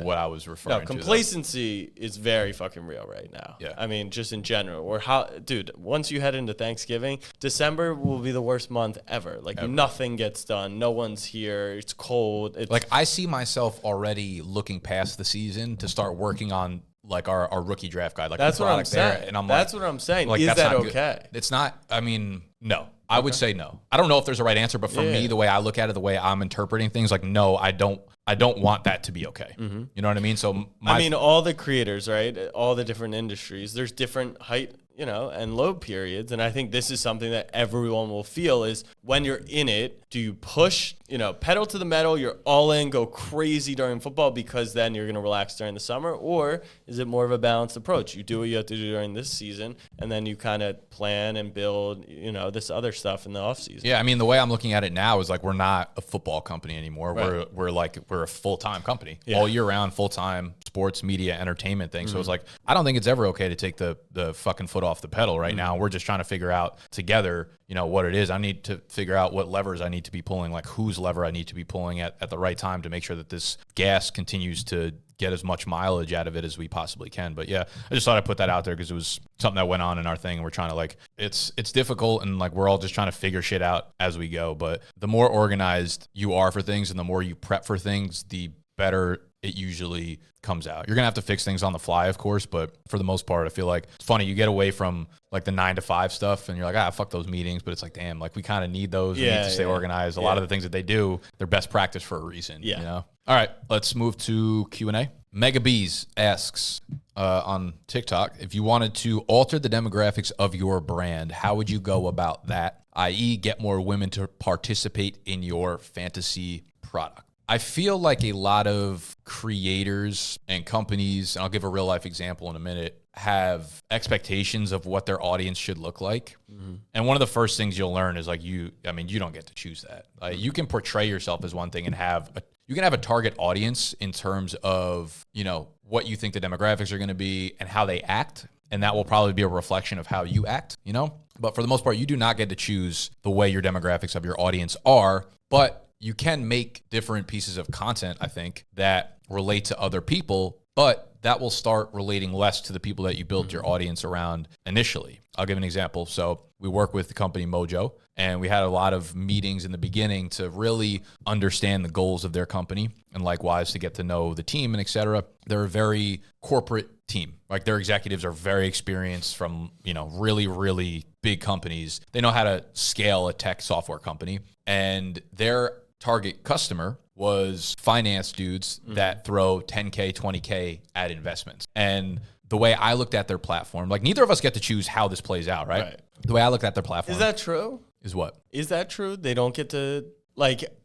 what I was referring to. Complacency is very fucking real right now. Yeah. I mean, just in general. Dude, once you head into Thanksgiving, December will be the worst month ever. Like, nothing gets done. No one's here. It's cold. Like, I see myself already looking past the season to start working on like our rookie draft guide. Like that's what I'm saying. And I'm that's what I'm saying. Like, is that okay? Good. It's not. I mean, no. I would say no. I don't know if there's a right answer, but for me, the way I look at it, the way I'm interpreting things, like, no, I don't want that to be okay. You know what I mean? So all the creators, right? All the different industries, there's different height, you know, and low periods. And I think this is something that everyone will feel is when you're in it, do you push, you know, pedal to the metal, you're all in, go crazy during football because then you're going to relax during the summer? Or is it more of a balanced approach? You do what you have to do during this season and then you kind of plan and build, you know, this other stuff in the off season. Yeah. I mean, the way I'm looking at it now is like, we're not a football company anymore. Right. We're a full-time company all year round, full-time sports, media, entertainment thing. So it's like, I don't think it's ever okay to take the fucking foot off the pedal right now. We're just trying to figure out together, what it is. I need to figure out what levers I need to be pulling, like whose lever I need to be pulling at the right time to make sure that this gas continues to get as much mileage out of it as we possibly can. But yeah, I just thought I'd put that out there because it was something that went on in our thing. And we're trying to it's difficult, and we're all just trying to figure shit out as we go. But the more organized you are for things and the more you prep for things, the better it usually comes out. You're going to have to fix things on the fly, of course, but for the most part, I feel like it's funny. You get away from the 9 to 5 stuff and you're like, fuck those meetings. But it's like, damn, we kind of need those. We need to stay organized. A lot of the things that they do, they're best practice for a reason. Yeah. All right, let's move to Q&A. Mega Bees asks on TikTok, if you wanted to alter the demographics of your brand, how would you go about that? i.e. get more women to participate in your fantasy product. I feel like a lot of creators and companies, and I'll give a real life example in a minute, have expectations of what their audience should look like. Mm-hmm. And one of the first things you'll learn is you don't get to choose that. You can portray yourself as one thing and you can have a target audience in terms of, what you think the demographics are going to be and how they act. And that will probably be a reflection of how you act, But for the most part, you do not get to choose the way your demographics of your audience are, but you can make different pieces of content, I think, that relate to other people, but that will start relating less to the people that you built your audience around initially. I'll give an example. So we work with the company Mojo, and we had a lot of meetings in the beginning to really understand the goals of their company and likewise to get to know the team and et cetera. They're a very corporate team. Their executives are very experienced from, really, really big companies. They know how to scale a tech software company, and their target customer was finance dudes that throw 10K, 20K at investments. And the way I looked at their platform, neither of us get to choose how this plays out, right? The way I looked at their platform. Is that true? Is what? Is that true? They don't get to,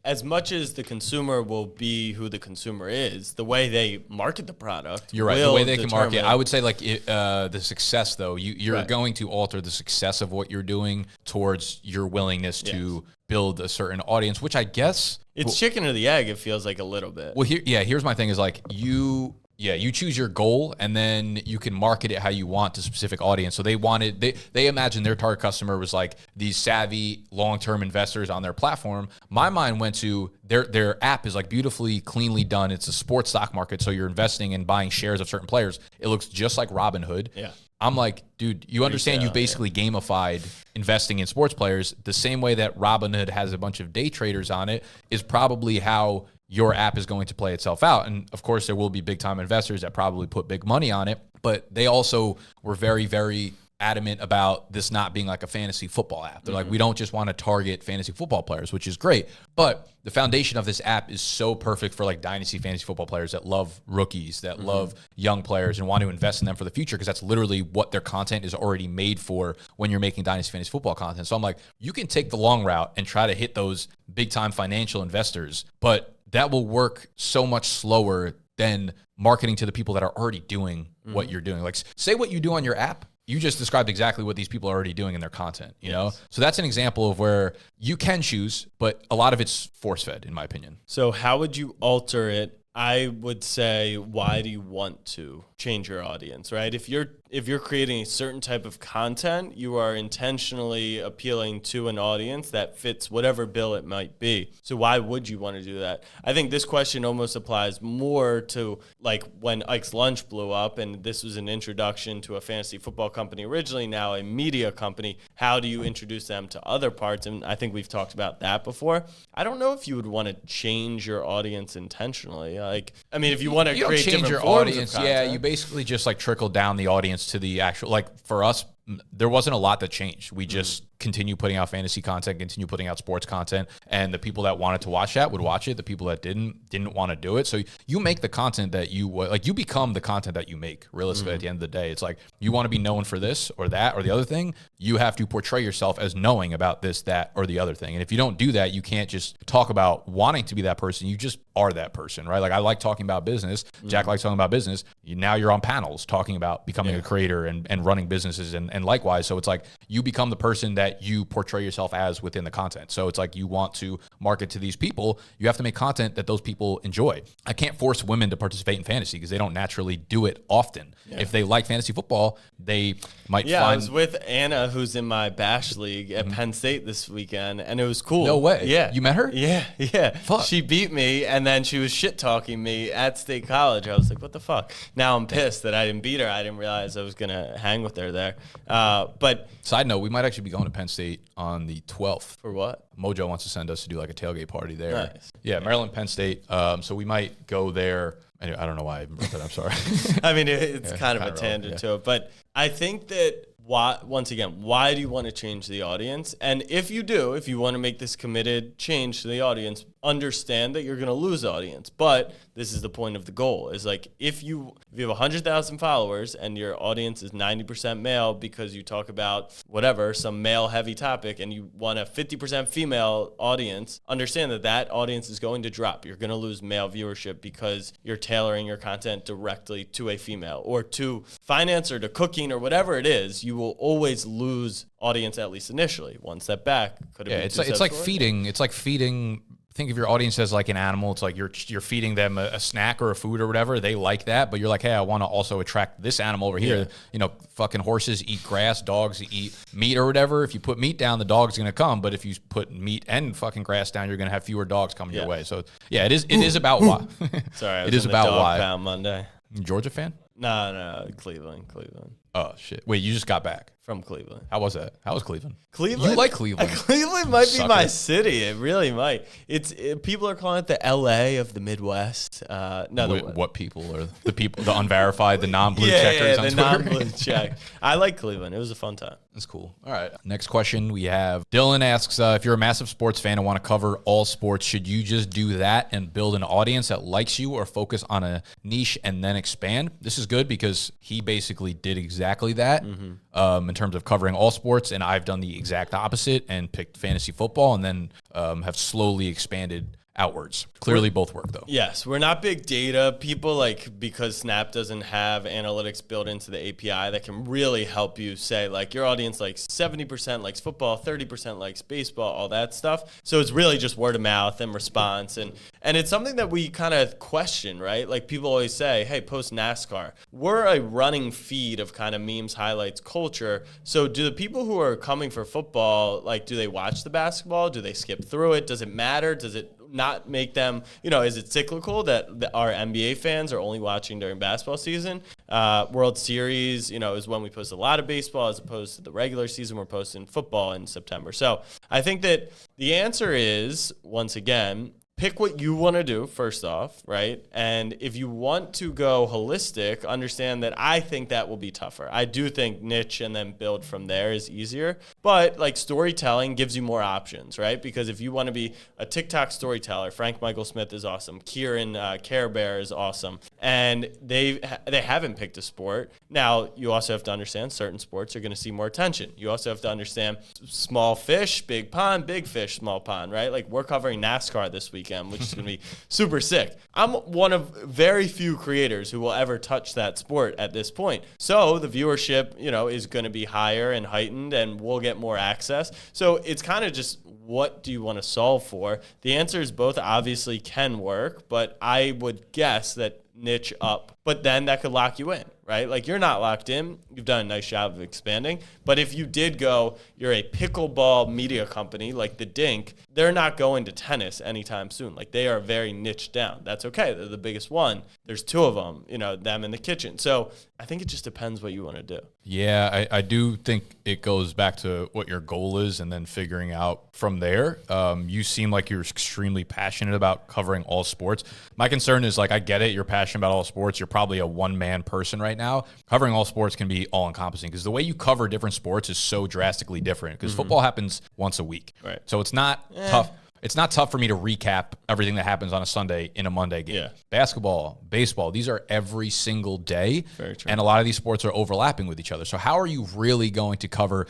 as much as the consumer will be who the consumer is, the way they market the product. You're right. The way they can market. I would say the success, though, you're going to alter the success of what you're doing towards your willingness to build a certain audience, which I guess it's chicken or the egg. It feels like a little bit. Well, here's my thing is you choose your goal and then you can market it how you want to a specific audience. So they imagine their target customer was these savvy long-term investors on their platform. My mind went to their app is beautifully cleanly done. It's a sports stock market. So you're investing and buying shares of certain players. It looks just like Robinhood. Yeah. I'm like, dude, you understand you basically gamified investing in sports players the same way that Robinhood has a bunch of day traders on it is probably how your app is going to play itself out. And of course, there will be big time investors that probably put big money on it, but they also were very, very adamant about this not being a fantasy football app. They're we don't just want to target fantasy football players, which is great. But the foundation of this app is so perfect for dynasty fantasy football players that love rookies, that love young players and want to invest in them for the future, because that's literally what their content is already made for when you're making dynasty fantasy football content. So I'm you can take the long route and try to hit those big time financial investors, but that will work so much slower than marketing to the people that are already doing what you're doing. Say what you do on your app. You just described exactly what these people are already doing in their content, you know? So that's an example of where you can choose, but a lot of it's force-fed, in my opinion. So how would you alter it? I would say, why do you want to change your audience, right? If you're creating a certain type of content, you are intentionally appealing to an audience that fits whatever bill it might be. So why would you want to do that? I think this question almost applies more to when Ike's Lunch blew up, and this was an introduction to a fantasy football company originally, now a media company. How do you introduce them to other parts? And I think we've talked about that before. I don't know if you would want to change your audience intentionally. If you want to create change different your forms audience, of content, you basically just trickle down the audience to the actual, for us, there wasn't a lot that changed. We just continue putting out fantasy content, continue putting out sports content, and the people that wanted to watch that would watch it. The people that didn't want to do it. So you make the content that you you become the content that you make. Realistically, at the end of the day, it's you want to be known for this or that or the other thing. You have to portray yourself as knowing about this, that, or the other thing. And if you don't do that, you can't just talk about wanting to be that person. You just are that person, right? I like talking about business. Jack likes talking about business. Now you're on panels talking about becoming a creator and running businesses and likewise. So it's you become the person that that you portray yourself as within the content. So it's like you want to market to these people, you have to make content that those people enjoy. I can't force women to participate in fantasy because they don't naturally do it often. Yeah. If they like fantasy football, they might find... I was with Anna, who's in my Bash League at Penn State this weekend, and it was cool. No way. Yeah. You met her? Yeah. Fuck. She beat me, and then she was shit-talking me at State College. I was like, what the fuck? Now I'm pissed that I didn't beat her. I didn't realize I was going to hang with her there. But side note, we might actually be going to Penn State on the 12th. For what? Mojo wants to send us to do like a tailgate party there. Nice. Yeah, Maryland, Penn State. So we might go there. Anyway, I don't know why I brought that up. Sorry. I mean, it's kind of a tangent to it. But I think that, why do you want to change the audience? And if you want to make this committed change to the audience, understand that you're going to lose audience. But this is the point of the goal, is like if you have 100,000 followers and your audience is 90% male because you talk about whatever, some male heavy topic, and you want a 50% female audience, understand that audience is going to drop. You're going to lose male viewership because you're tailoring your content directly to a female or to finance or to cooking or whatever it is. You will always lose audience, at least initially. One step back. Could it be it's like feeding. It's like feeding. Think of your audience as like an animal. It's like you're feeding them a snack or a food or whatever. They like that, but you're like, hey, I want to also attract this animal over here. You know, fucking horses eat grass, dogs eat meat or whatever. If you put meat down, the dog's gonna come. But if you put meat and fucking grass down, you're gonna have fewer dogs coming your way. So yeah, it is about why. Sorry, it is about why. Pound Monday. Georgia fan? No, Cleveland. Oh shit! Wait, you just got back from Cleveland. How was that? How was Cleveland? Cleveland. You like Cleveland? Cleveland might be my city. It really might. People are calling it the LA of the Midwest. What people are the people? The unverified, the non-blue checkers on the Twitter? Non-blue check. I like Cleveland. It was a fun time. That's cool. All right. Next question we have. Dylan asks, if you're a massive sports fan and want to cover all sports, should you just do that and build an audience that likes you, or focus on a niche and then expand? This is good because he basically did exactly that in terms of covering all sports, and I've done the exact opposite and picked fantasy football and then have slowly expanded outwards. Clearly both work though. Yes, we're not big data people, because Snap doesn't have analytics built into the API that can really help you say your audience likes 70% likes football, 30% likes baseball, all that stuff. So it's really just word of mouth and response, and it's something that we kind of question, right? Like people always say, hey, post NASCAR. We're a running feed of kind of memes, highlights, culture. So do the people who are coming for football, do they watch the basketball? Do they skip through it? Does it matter? Does it not make them, is it cyclical that our NBA fans are only watching during basketball season? World Series, is when we post a lot of baseball as opposed to the regular season. We're posting football in September. So I think that the answer is, once again, pick what you want to do first off, right? And if you want to go holistic, understand that I think that will be tougher. I do think niche and then build from there is easier. But storytelling gives you more options, right? Because if you want to be a TikTok storyteller, Frank Michael Smith is awesome. Kieran Care Bear is awesome. And they haven't picked a sport. Now, you also have to understand certain sports are going to see more attention. You also have to understand small fish, big pond, big fish, small pond, right? We're covering NASCAR this weekend, which is going to be super sick. I'm one of very few creators who will ever touch that sport at this point. So the viewership, is going to be higher and heightened, and we'll get more access. So it's kind of just, what do you want to solve for? The answer is both obviously can work, but I would guess that niche up, but then that could lock you in, right? You're not locked in. You've done a nice job of expanding. But if you did go, you're a pickleball media company like the Dink, they're not going to tennis anytime soon. They are very niche down. That's okay. They're the biggest one. There's two of them, them in the kitchen. So I think it just depends what you want to do. Yeah, I do think it goes back to what your goal is and then figuring out from there. You seem like you're extremely passionate about covering all sports. My concern is I get it. You're passionate about all sports. You're probably a one-man person right now. Covering all sports can be all-encompassing because the way you cover different sports is so drastically different because football happens once a week. Right. So it's not tough. It's not tough for me to recap everything that happens on a Sunday in a Monday game. Yeah. Basketball, baseball, these are every single day. Very true. And a lot of these sports are overlapping with each other. So how are you really going to cover,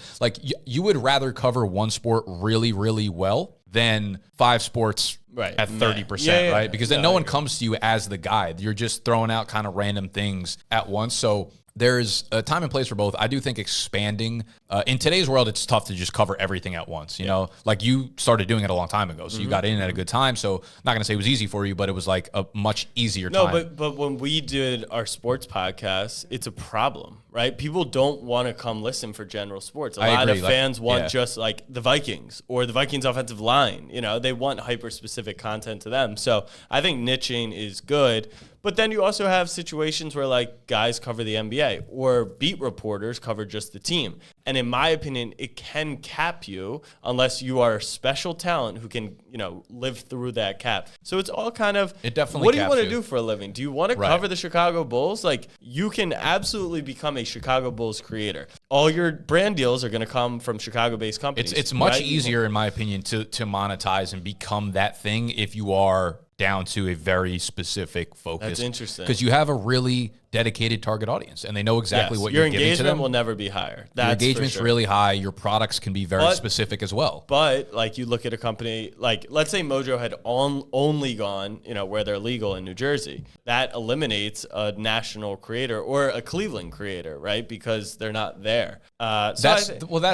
you would rather cover one sport really, really well than 5 sports at 30%, right? Because then no one comes to you as the guide. You're just throwing out kind of random things at once. So there's a time and place for both. I do think expanding in today's world, it's tough to just cover everything at once. You know, like you started doing it a long time ago, so you got in at a good time. So not going to say it was easy for you, but it was like a much easier time. No, but when we did our sports podcast, it's a problem, right? People don't want to come listen for general sports. A lot of fans want just like the Vikings or the Vikings offensive line. You know, they want hyper specific content to them. So I think niching is good. But then you also have situations where like guys cover the NBA or beat reporters cover just the team. And in my opinion, it can cap you unless you are a special talent who can, you know, live through that cap. So it's all kind of, it definitely what do you want to do for a living? Do you want to cover the Chicago Bulls? Like you can absolutely become a Chicago Bulls creator. All your brand deals are going to come from Chicago-based companies. It's much easier, in my opinion, to monetize and become that thing if you are down to a very specific focus. That's interesting. Because you have a really dedicated target audience, and they know exactly what you're giving to them. Your engagement will never be higher. Your engagement's really high. Your products can be very specific as well. But like you look at a company, like let's say Mojo had only gone, you know, where they're legal in New Jersey. That eliminates a national creator or a Cleveland creator, right? Because they're not there. That's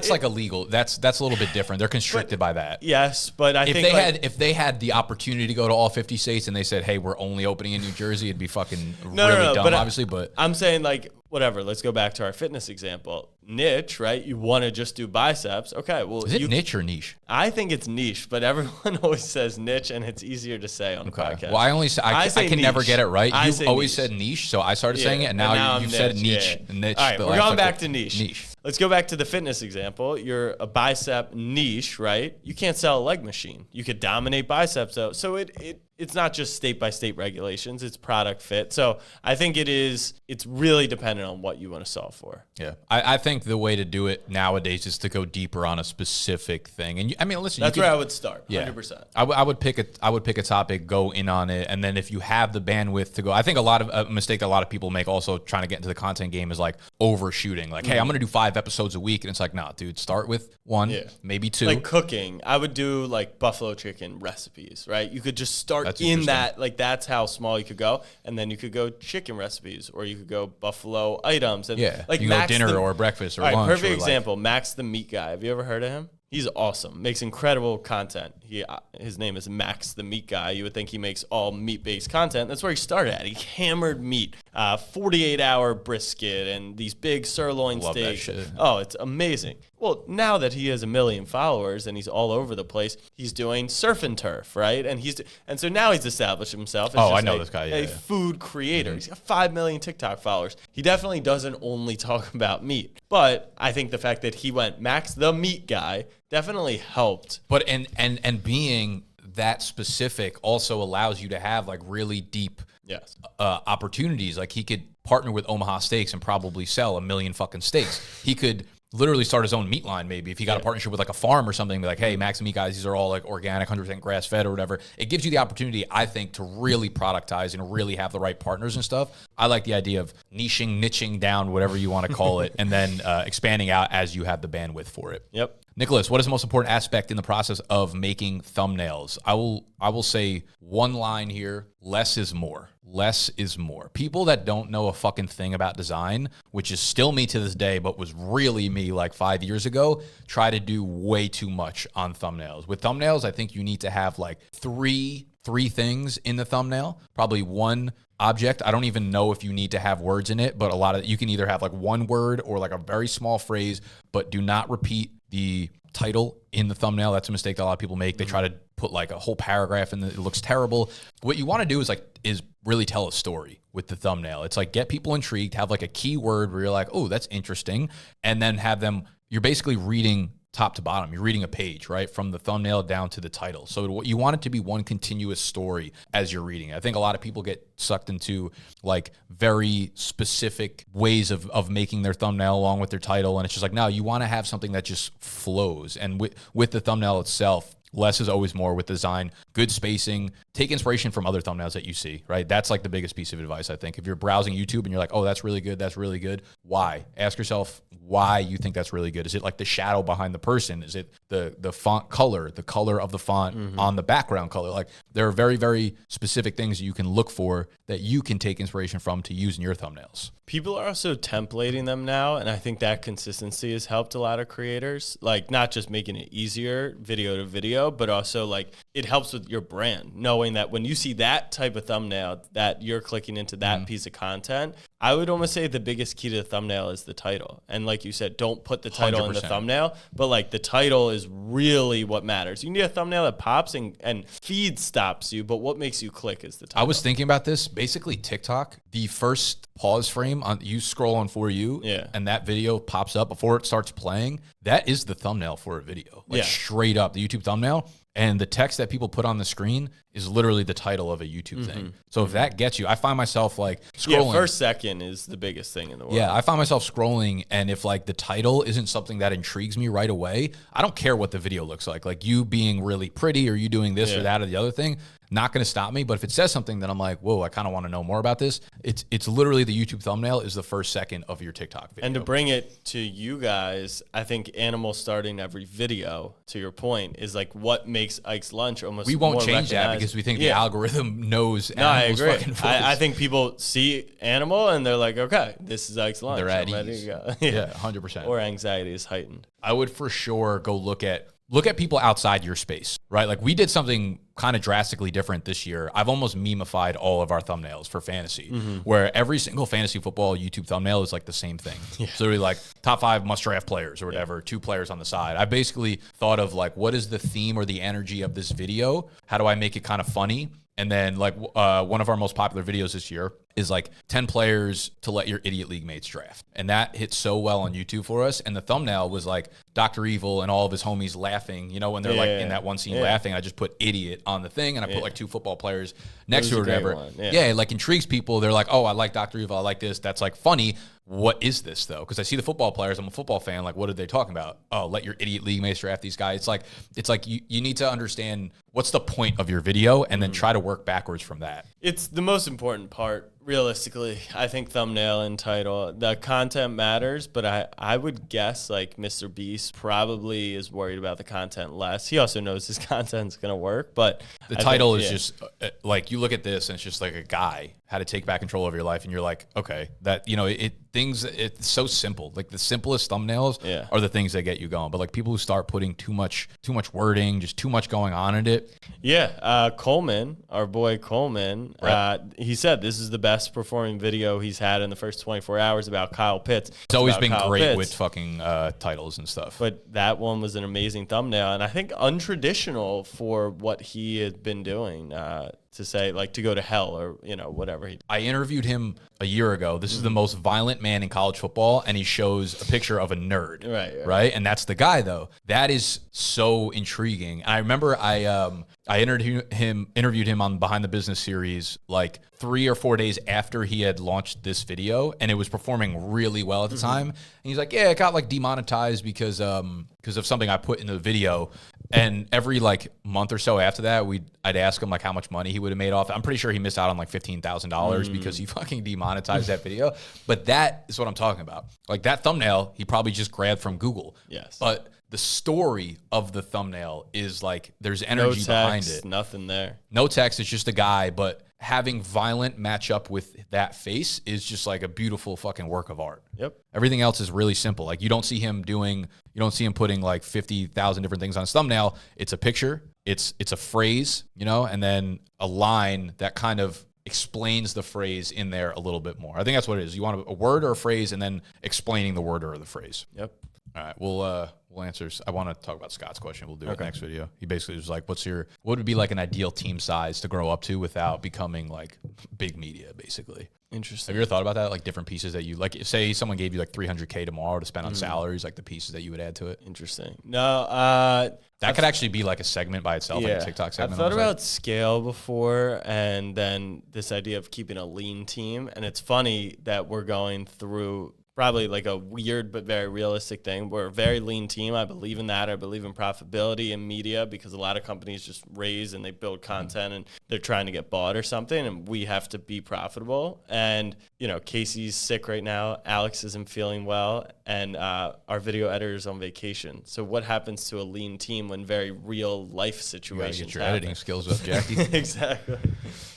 like illegal. That's a little bit different. They're constricted by that. Yes, but if they had the opportunity to go to all 50 states and they said, hey, we're only opening in New Jersey, it'd be fucking really dumb, obviously. But I'm saying like whatever. Let's go back to our fitness example. Niche, right? You want to just do biceps. Okay, well, is it niche or niche? I think it's niche, but everyone always says niche, and it's easier to say on the podcast. Well, I can niche. never get it right. You've always niche. said niche, so I started saying it, and now you've said niche. Yeah. Niche. All right, we're going back to niche. Let's go back to the fitness example. You're a bicep niche, right? You can't sell a leg machine. You could dominate biceps, though. So it's not just state-by-state regulations. It's product fit. So I think it's really dependent on what you want to solve for. Yeah. I think the way to do it nowadays is to go deeper on a specific thing. And I mean, listen, that's where I would start. Yeah. 100%. I would pick a topic, go in on it, and then if you have the bandwidth to go, I think a mistake that a lot of people make also trying to get into the content game is like overshooting. Like, hey, I'm going to do 5 episodes a week, and it's like, nah, dude, start with 1, maybe 2. Like cooking, I would do like buffalo chicken recipes, right? You could just start in that, like that's how small you could go, and then you could go chicken recipes, or you could go buffalo items, and like you go dinner or breakfast or lunch. Perfect example, Max the Meat Guy. Have you ever heard of him? He's awesome. Makes incredible content. His name is Max the Meat Guy. You would think he makes all meat-based content. That's where he started at. He hammered meat, 48-hour brisket, and these big sirloin Love steaks. That shit. Oh, it's amazing. Well, now that he has 1 million followers and he's all over the place, he's doing surf and turf, right? And so now he's established himself as this guy. a food creator. He's got 5 million TikTok followers. He definitely doesn't only talk about meat. But I think the fact that he went Max the Meat Guy definitely helped. But and being that specific also allows you to have like really deep opportunities. Like he could partner with Omaha Steaks and probably sell 1 million fucking steaks. He could literally start his own meat line maybe if he got a partnership with like a farm or something. Be like, hey, Max and Meat Guys, these are all like organic, 100% grass fed or whatever. It gives you the opportunity, I think, to really productize and really have the right partners and stuff. I like the idea of niching down, whatever you want to call it, and then expanding out as you have the bandwidth for it. Yep. Nicholas, what is the most important aspect in the process of making thumbnails? I will say one line here: less is more. Less is more. People that don't know a fucking thing about design, which is still me to this day, but was really me like 5 years ago, try to do way too much on thumbnails. With thumbnails, I think you need to have like three things in the thumbnail. Probably one object. I don't even know if you need to have words in it, but a lot of you can either have like one word or like a very small phrase, but do not repeat the title in the thumbnail. That's a mistake that a lot of people make. They try to put like a whole paragraph and it looks terrible. What you want to do is really tell a story with the thumbnail. It's like get people intrigued, have like a key word where you're like, oh, that's interesting. And then have them, you're basically reading top to bottom. You're reading a page, right? From the thumbnail down to the title. So you want it to be one continuous story as you're reading. I think a lot of people get sucked into like very specific ways of making their thumbnail along with their title. And it's just like, no, you want to have something that just flows. And with the thumbnail itself, less is always more with design, good spacing, take inspiration from other thumbnails that you see, right? That's like the biggest piece of advice, I think. If you're browsing YouTube and you're like, oh, that's really good, that's really good. Why? Ask yourself why you think that's really good. Is it like the shadow behind the person? Is it the font color, the color of the font on the background color? Like there are very, very specific things you can look for that you can take inspiration from to use in your thumbnails. People are also templating them now, and I think that consistency has helped a lot of creators. Like, not just making it easier video to video, but also like it helps with your brand, knowing that when you see that type of thumbnail that you're clicking into that piece of content. I would almost say the biggest key to the thumbnail is the title. And like you said, don't put the title 100%. In the thumbnail, but like the title is really what matters. You need a thumbnail that pops and feed stops you, but what makes you click is the title. I was thinking about this. Basically, TikTok, the first pause frame on you scroll on For You, and that video pops up before it starts playing. That is the thumbnail for a video. Like straight up, the YouTube thumbnail. And the text that people put on the screen is literally the title of a YouTube thing. So if that gets you, I find myself like scrolling. Yeah, first second is the biggest thing in the world. Yeah, I find myself scrolling, and if like the title isn't something that intrigues me right away, I don't care what the video looks like. Like you being really pretty or you doing this or that or the other thing, not going to stop me. But if it says something that I'm like, whoa, I kind of want to know more about this, it's literally the YouTube thumbnail is the first second of your TikTok video. And to bring it to you guys, I think animal starting every video, to your point, is like what makes Ike's Lunch almost we won't more change that because we think the algorithm knows animals. I agree. I think people see animal and they're like, okay, this is Ike's Lunch. They're at ready ease. to go. Yeah, 100%. Or anxiety is heightened. I would for sure go look at people outside your space, right? Like we did something kind of drastically different this year. I've almost meme-ified all of our thumbnails for fantasy, where every single fantasy football YouTube thumbnail is like the same thing. So really like top 5 must-draft players or whatever, 2 players on the side. I basically thought of like, what is the theme or the energy of this video? How do I make it kind of funny? And then like one of our most popular videos this year is like 10 players to let your idiot league mates draft. And that hit so well on YouTube for us. And the thumbnail was like Dr. Evil and all of his homies laughing, you know, when they're like in that one scene laughing. I just put idiot on the thing and I put like 2 football players next to it or whatever. It like intrigues people. They're like, oh, I like Dr. Evil. I like this. That's like funny. What is this though? Because I see the football players. I'm a football fan. Like, what are they talking about? Oh, let your idiot league mates draft these guys. It's like you need to understand what's the point of your video and then try to work backwards from that. It's the most important part. Realistically, I think thumbnail and title, the content matters, but I would guess like Mr. Beast probably is worried about the content less. He also knows his content's going to work, but the title is just like, you look at this and it's just like a guy how to take back control of your life. And you're like, okay, that, you know, it's so simple. Like the simplest thumbnails are the things that get you going. But like people who start putting too much wording, just too much going on in it. Yeah. Coleman, our boy Coleman, he said this is the best performing video he's had in the first 24 hours about Kyle Pitts. It's always been great with fucking titles and stuff. But that one was an amazing thumbnail. And I think untraditional for what he had been doing. To say like to go to hell or, you know, whatever. I interviewed him a year ago. This is the most violent man in college football. And he shows a picture of a nerd. Right. And that's the guy though. That is so intriguing. And I remember I interviewed him on Behind the Business series like 3 or 4 days after he had launched this video, and it was performing really well at the time. And he's like, yeah, it got like demonetized because of something I put in the video. And every like month or so after that, I'd ask him like how much money he would have made off. I'm pretty sure he missed out on like $15,000 because he fucking demonetized that video. But that is what I'm talking about. Like that thumbnail, he probably just grabbed from Google. Yes. But the story of the thumbnail is like there's energy behind it. Nothing there. No text. It's just a guy, but having violent match up with that face is just like a beautiful fucking work of art. Yep. Everything else is really simple. Like you don't see him putting like 50,000 different things on his thumbnail. It's a picture. It's a phrase, you know, and then a line that kind of explains the phrase in there a little bit more. I think that's what it is. You want a word or a phrase and then explaining the word or the phrase. Yep. All right, we'll answer. I want to talk about Scott's question. We'll do it next video. He basically was like, what would be like an ideal team size to grow up to without becoming like big media, basically? Interesting. Have you ever thought about that? Like different pieces that you like, say someone gave you like $300K tomorrow to spend on salaries, like the pieces that you would add to it? Interesting. No, that could actually be like a segment by itself, like a TikTok segment. I've thought about scale before, and then this idea of keeping a lean team. And it's funny that we're going through probably like a weird but very realistic thing. We're a very lean team. I believe in that. I believe in profitability in media because a lot of companies just raise and they build content and they're trying to get bought or something, and we have to be profitable. And, you know, Casey's sick right now. Alex isn't feeling well, and our video editor is on vacation. So what happens to a lean team when very real life situations You gotta get your happen? editing skills up, Jackie. Exactly.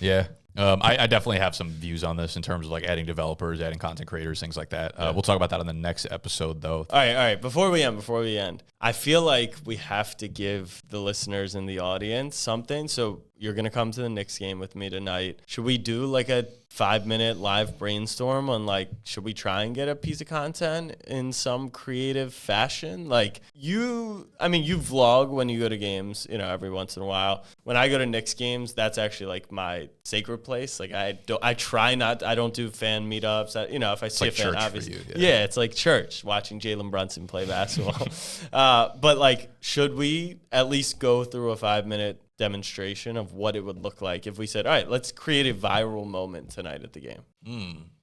Yeah. I definitely have some views on this in terms of like adding developers, adding content creators, things like that. We'll talk about that on the next episode, though. All right. Before we end, I feel like we have to give the listeners and the audience something. So you're going to come to the Knicks game with me tonight. Should we do like a 5-minute live brainstorm on like, should we try and get a piece of content in some creative fashion? Like you vlog when you go to games, every once in a while. When I go to Knicks games, that's actually like my sacred place. Like I don't do fan meetups. If I see a fan, obviously, it's like church, watching Jalen Brunson play basketball. But like, should we at least go through a 5-minute demonstration of what it would look like if we said, all right, let's create a viral moment tonight at the game?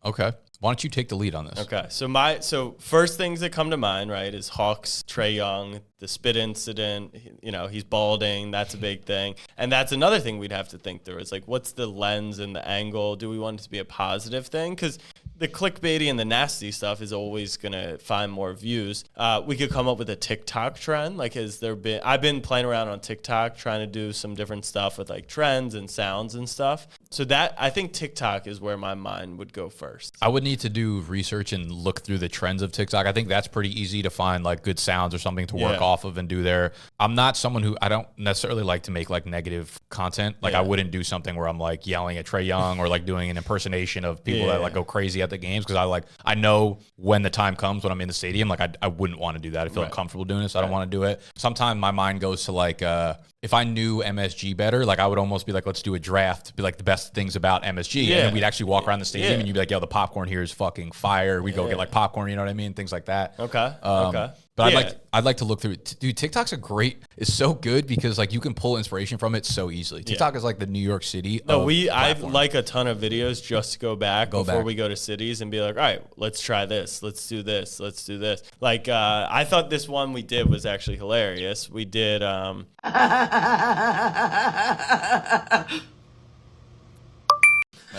Okay. Why don't you take the lead on this? Okay. So first things that come to mind, right, is Hawks, Trae Young, the spit incident. He's balding. That's a big thing. And that's another thing we'd have to think through. Is like, what's the lens and the angle? Do we want it to be a positive thing? Because the clickbaity and the nasty stuff is always going to find more views. We could come up with a TikTok trend. Like, I've been playing around on TikTok trying to do some different stuff with like trends and sounds and stuff. So I think TikTok is where my mind would go first. I would need to do research and look through the trends of TikTok. I think that's pretty easy to find like good sounds or something to work off of and do there. I'm not someone who, I don't necessarily like to make like negative content. Like I wouldn't do something where I'm like yelling at Trae Young or like doing an impersonation of people that like go crazy at the games, because I know when the time comes when I'm in the stadium, like I wouldn't want to do that. I feel uncomfortable doing it, so I don't want to do it. Sometimes my mind goes to like if I knew MSG better, like I would almost be like, let's do a draft, be like the best things about MSG. And then we'd actually walk around the stadium and you'd be like, yo, the popcorn here is fucking fire. We go get like popcorn, you know what I mean? Things like that. Okay. But I'd like to look through it. Dude, TikTok's it's so good because like you can pull inspiration from it so easily. TikTok is like the New York City. I like a ton of videos just to go back before we go to cities and be like, all right, let's try this. Let's do this. Let's do this. Like, I thought this one we did was actually hilarious. We did, that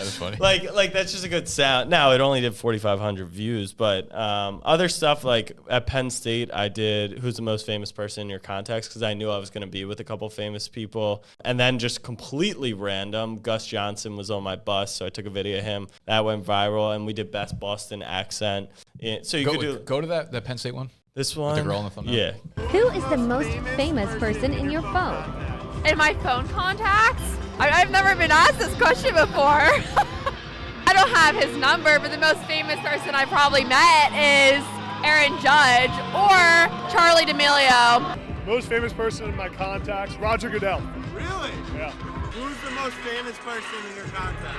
is funny. Like that's just a good sound. Now it only did 4,500 views, but other stuff like at Penn State, I did "Who's the most famous person in your contacts?" because I knew I was going to be with a couple famous people, and then just completely random, Gus Johnson was on my bus, so I took a video of him that went viral, and we did best Boston accent. So you could go to that Penn State one. This one, with the girl on the phone. Yeah. Who is the most famous person in your phone? In my phone contacts? I've never been asked this question before. I don't have his number, but the most famous person I probably met is Aaron Judge or Charlie D'Amelio. Most famous person in my contacts, Roger Goodell. Really? Yeah. Who's the most famous person in your contacts?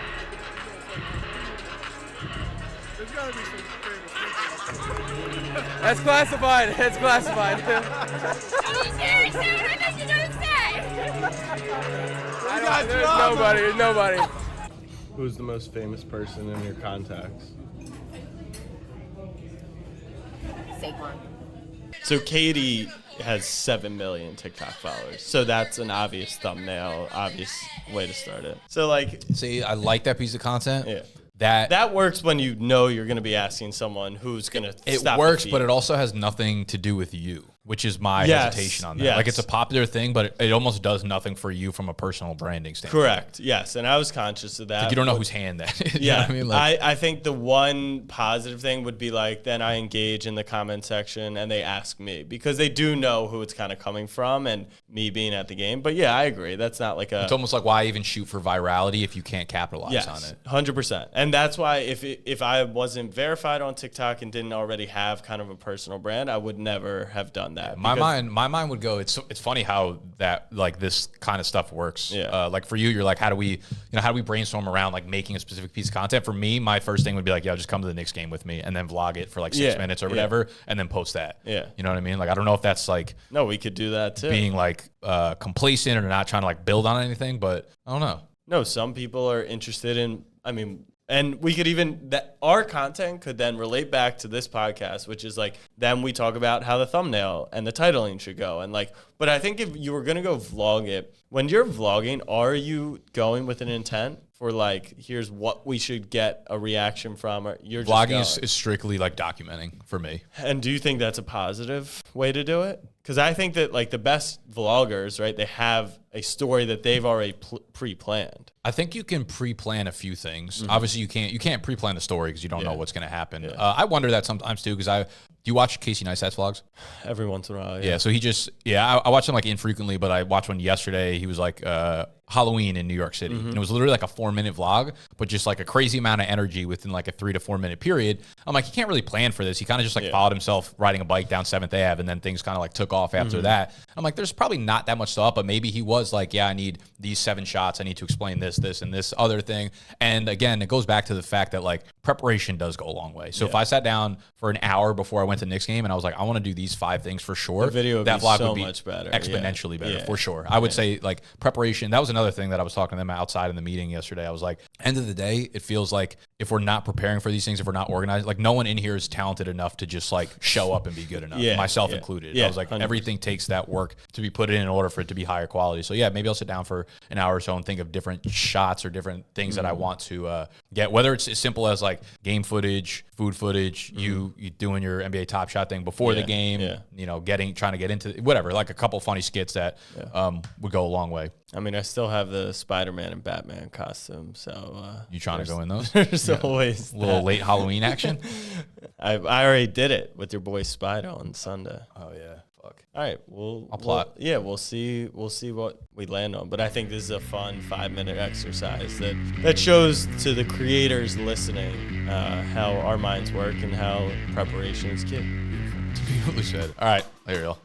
There's got to be some famous people. That's classified. It's classified. Seriously, what are you going to say? There's nobody. Who's the most famous person in your contacts? Saquon. So Katie has 7 million TikTok followers. So that's an obvious thumbnail, obvious way to start it. So like, see, I like that piece of content. Yeah. That works when you know you're going to be asking someone who's going to it works, but it also has nothing to do with you, which is my hesitation on that. Yes. Like it's a popular thing, but it almost does nothing for you from a personal branding standpoint. Correct. Yes, and I was conscious of that. Like you don't know whose hand that is. Yeah, know what I mean? Like, I think the one positive thing would be like then I engage in the comment section and they ask me because they do know who it's kind of coming from and me being at the game. But yeah, I agree. That's not like it's almost like why even shoot for virality if you can't capitalize on it. 100%. And that's why if I wasn't verified on TikTok and didn't already have kind of a personal brand, I would never have done that. My mind would go. It's funny how that like this kind of stuff works. Yeah. Like for you, you're like, how do we brainstorm around like making a specific piece of content? For me, my first thing would be like, just come to the Knicks game with me and then vlog it for like 6 minutes or whatever, and then post that. Yeah. You know what I mean? Like I don't know if that's like no, we could do that too. Being like complacent or not trying to like build on anything, but I don't know. No, some people are interested in. And we could even our content could then relate back to this podcast, which is like Then we talk about how the thumbnail and the titling should go. And like, but I think if you were going to go vlog it, when you're vlogging, are you going with an intent for like, here's what we should get a reaction from? Or you're just Vlogging is strictly like documenting for me. And do you think that's a positive way to do it? Because I think that like the best vloggers, right, they have a story that they've already pre-planned. I think you can pre-plan a few things. Obviously, you can't pre-plan the story because you don't know what's going to happen. I wonder that sometimes too because do you watch Casey Neistat's vlogs? Every once in a while, Yeah, so he just I watch them like infrequently, but I watched one yesterday. He was like Halloween in New York City, and it was literally like a 4-minute vlog, but just like a crazy amount of energy within like a 3 to 4 minute period. I'm like, he can't really plan for this. He kind of just like followed himself riding a bike down 7th Ave, and then things kind of like took off after that. I'm like, there's probably not that much thought, but maybe he was like, yeah, I need these 7 shots. I need to explain this, and this other thing. And again, it goes back to the fact that like preparation does go a long way. So if I sat down for an hour before I went to the Knicks game and I was like, I want to do these 5 things for sure, the video would that be vlog so would be much better, exponentially better for sure. I would say like preparation. That was another thing that I was talking to them outside in the meeting yesterday. I was like, end of the day, it feels like if we're not preparing for these things, if we're not organized, like no one in here is talented enough to just like show up and be good enough, myself included. I was like, 100%. Everything takes that work to be put in order for it to be higher quality. So yeah, maybe I'll sit down for an hour or so and think of different shots or different things that I want to get, whether it's as simple as like game footage, food footage, you doing your NBA Top Shot thing before the game, you know, trying to get into whatever, like a couple funny skits that would go a long way. I mean, I still have the Spider-Man and Batman costume, so you trying to go in those? There's always a little late Halloween action. I already did it with your boy Spider on Sunday. Oh yeah, fuck. All right, I'll plot. We'll see what we land on. But I think this is a fun 5-minute exercise that shows to the creators listening how our minds work and how preparation is key. Beautifully said. All right, there you go.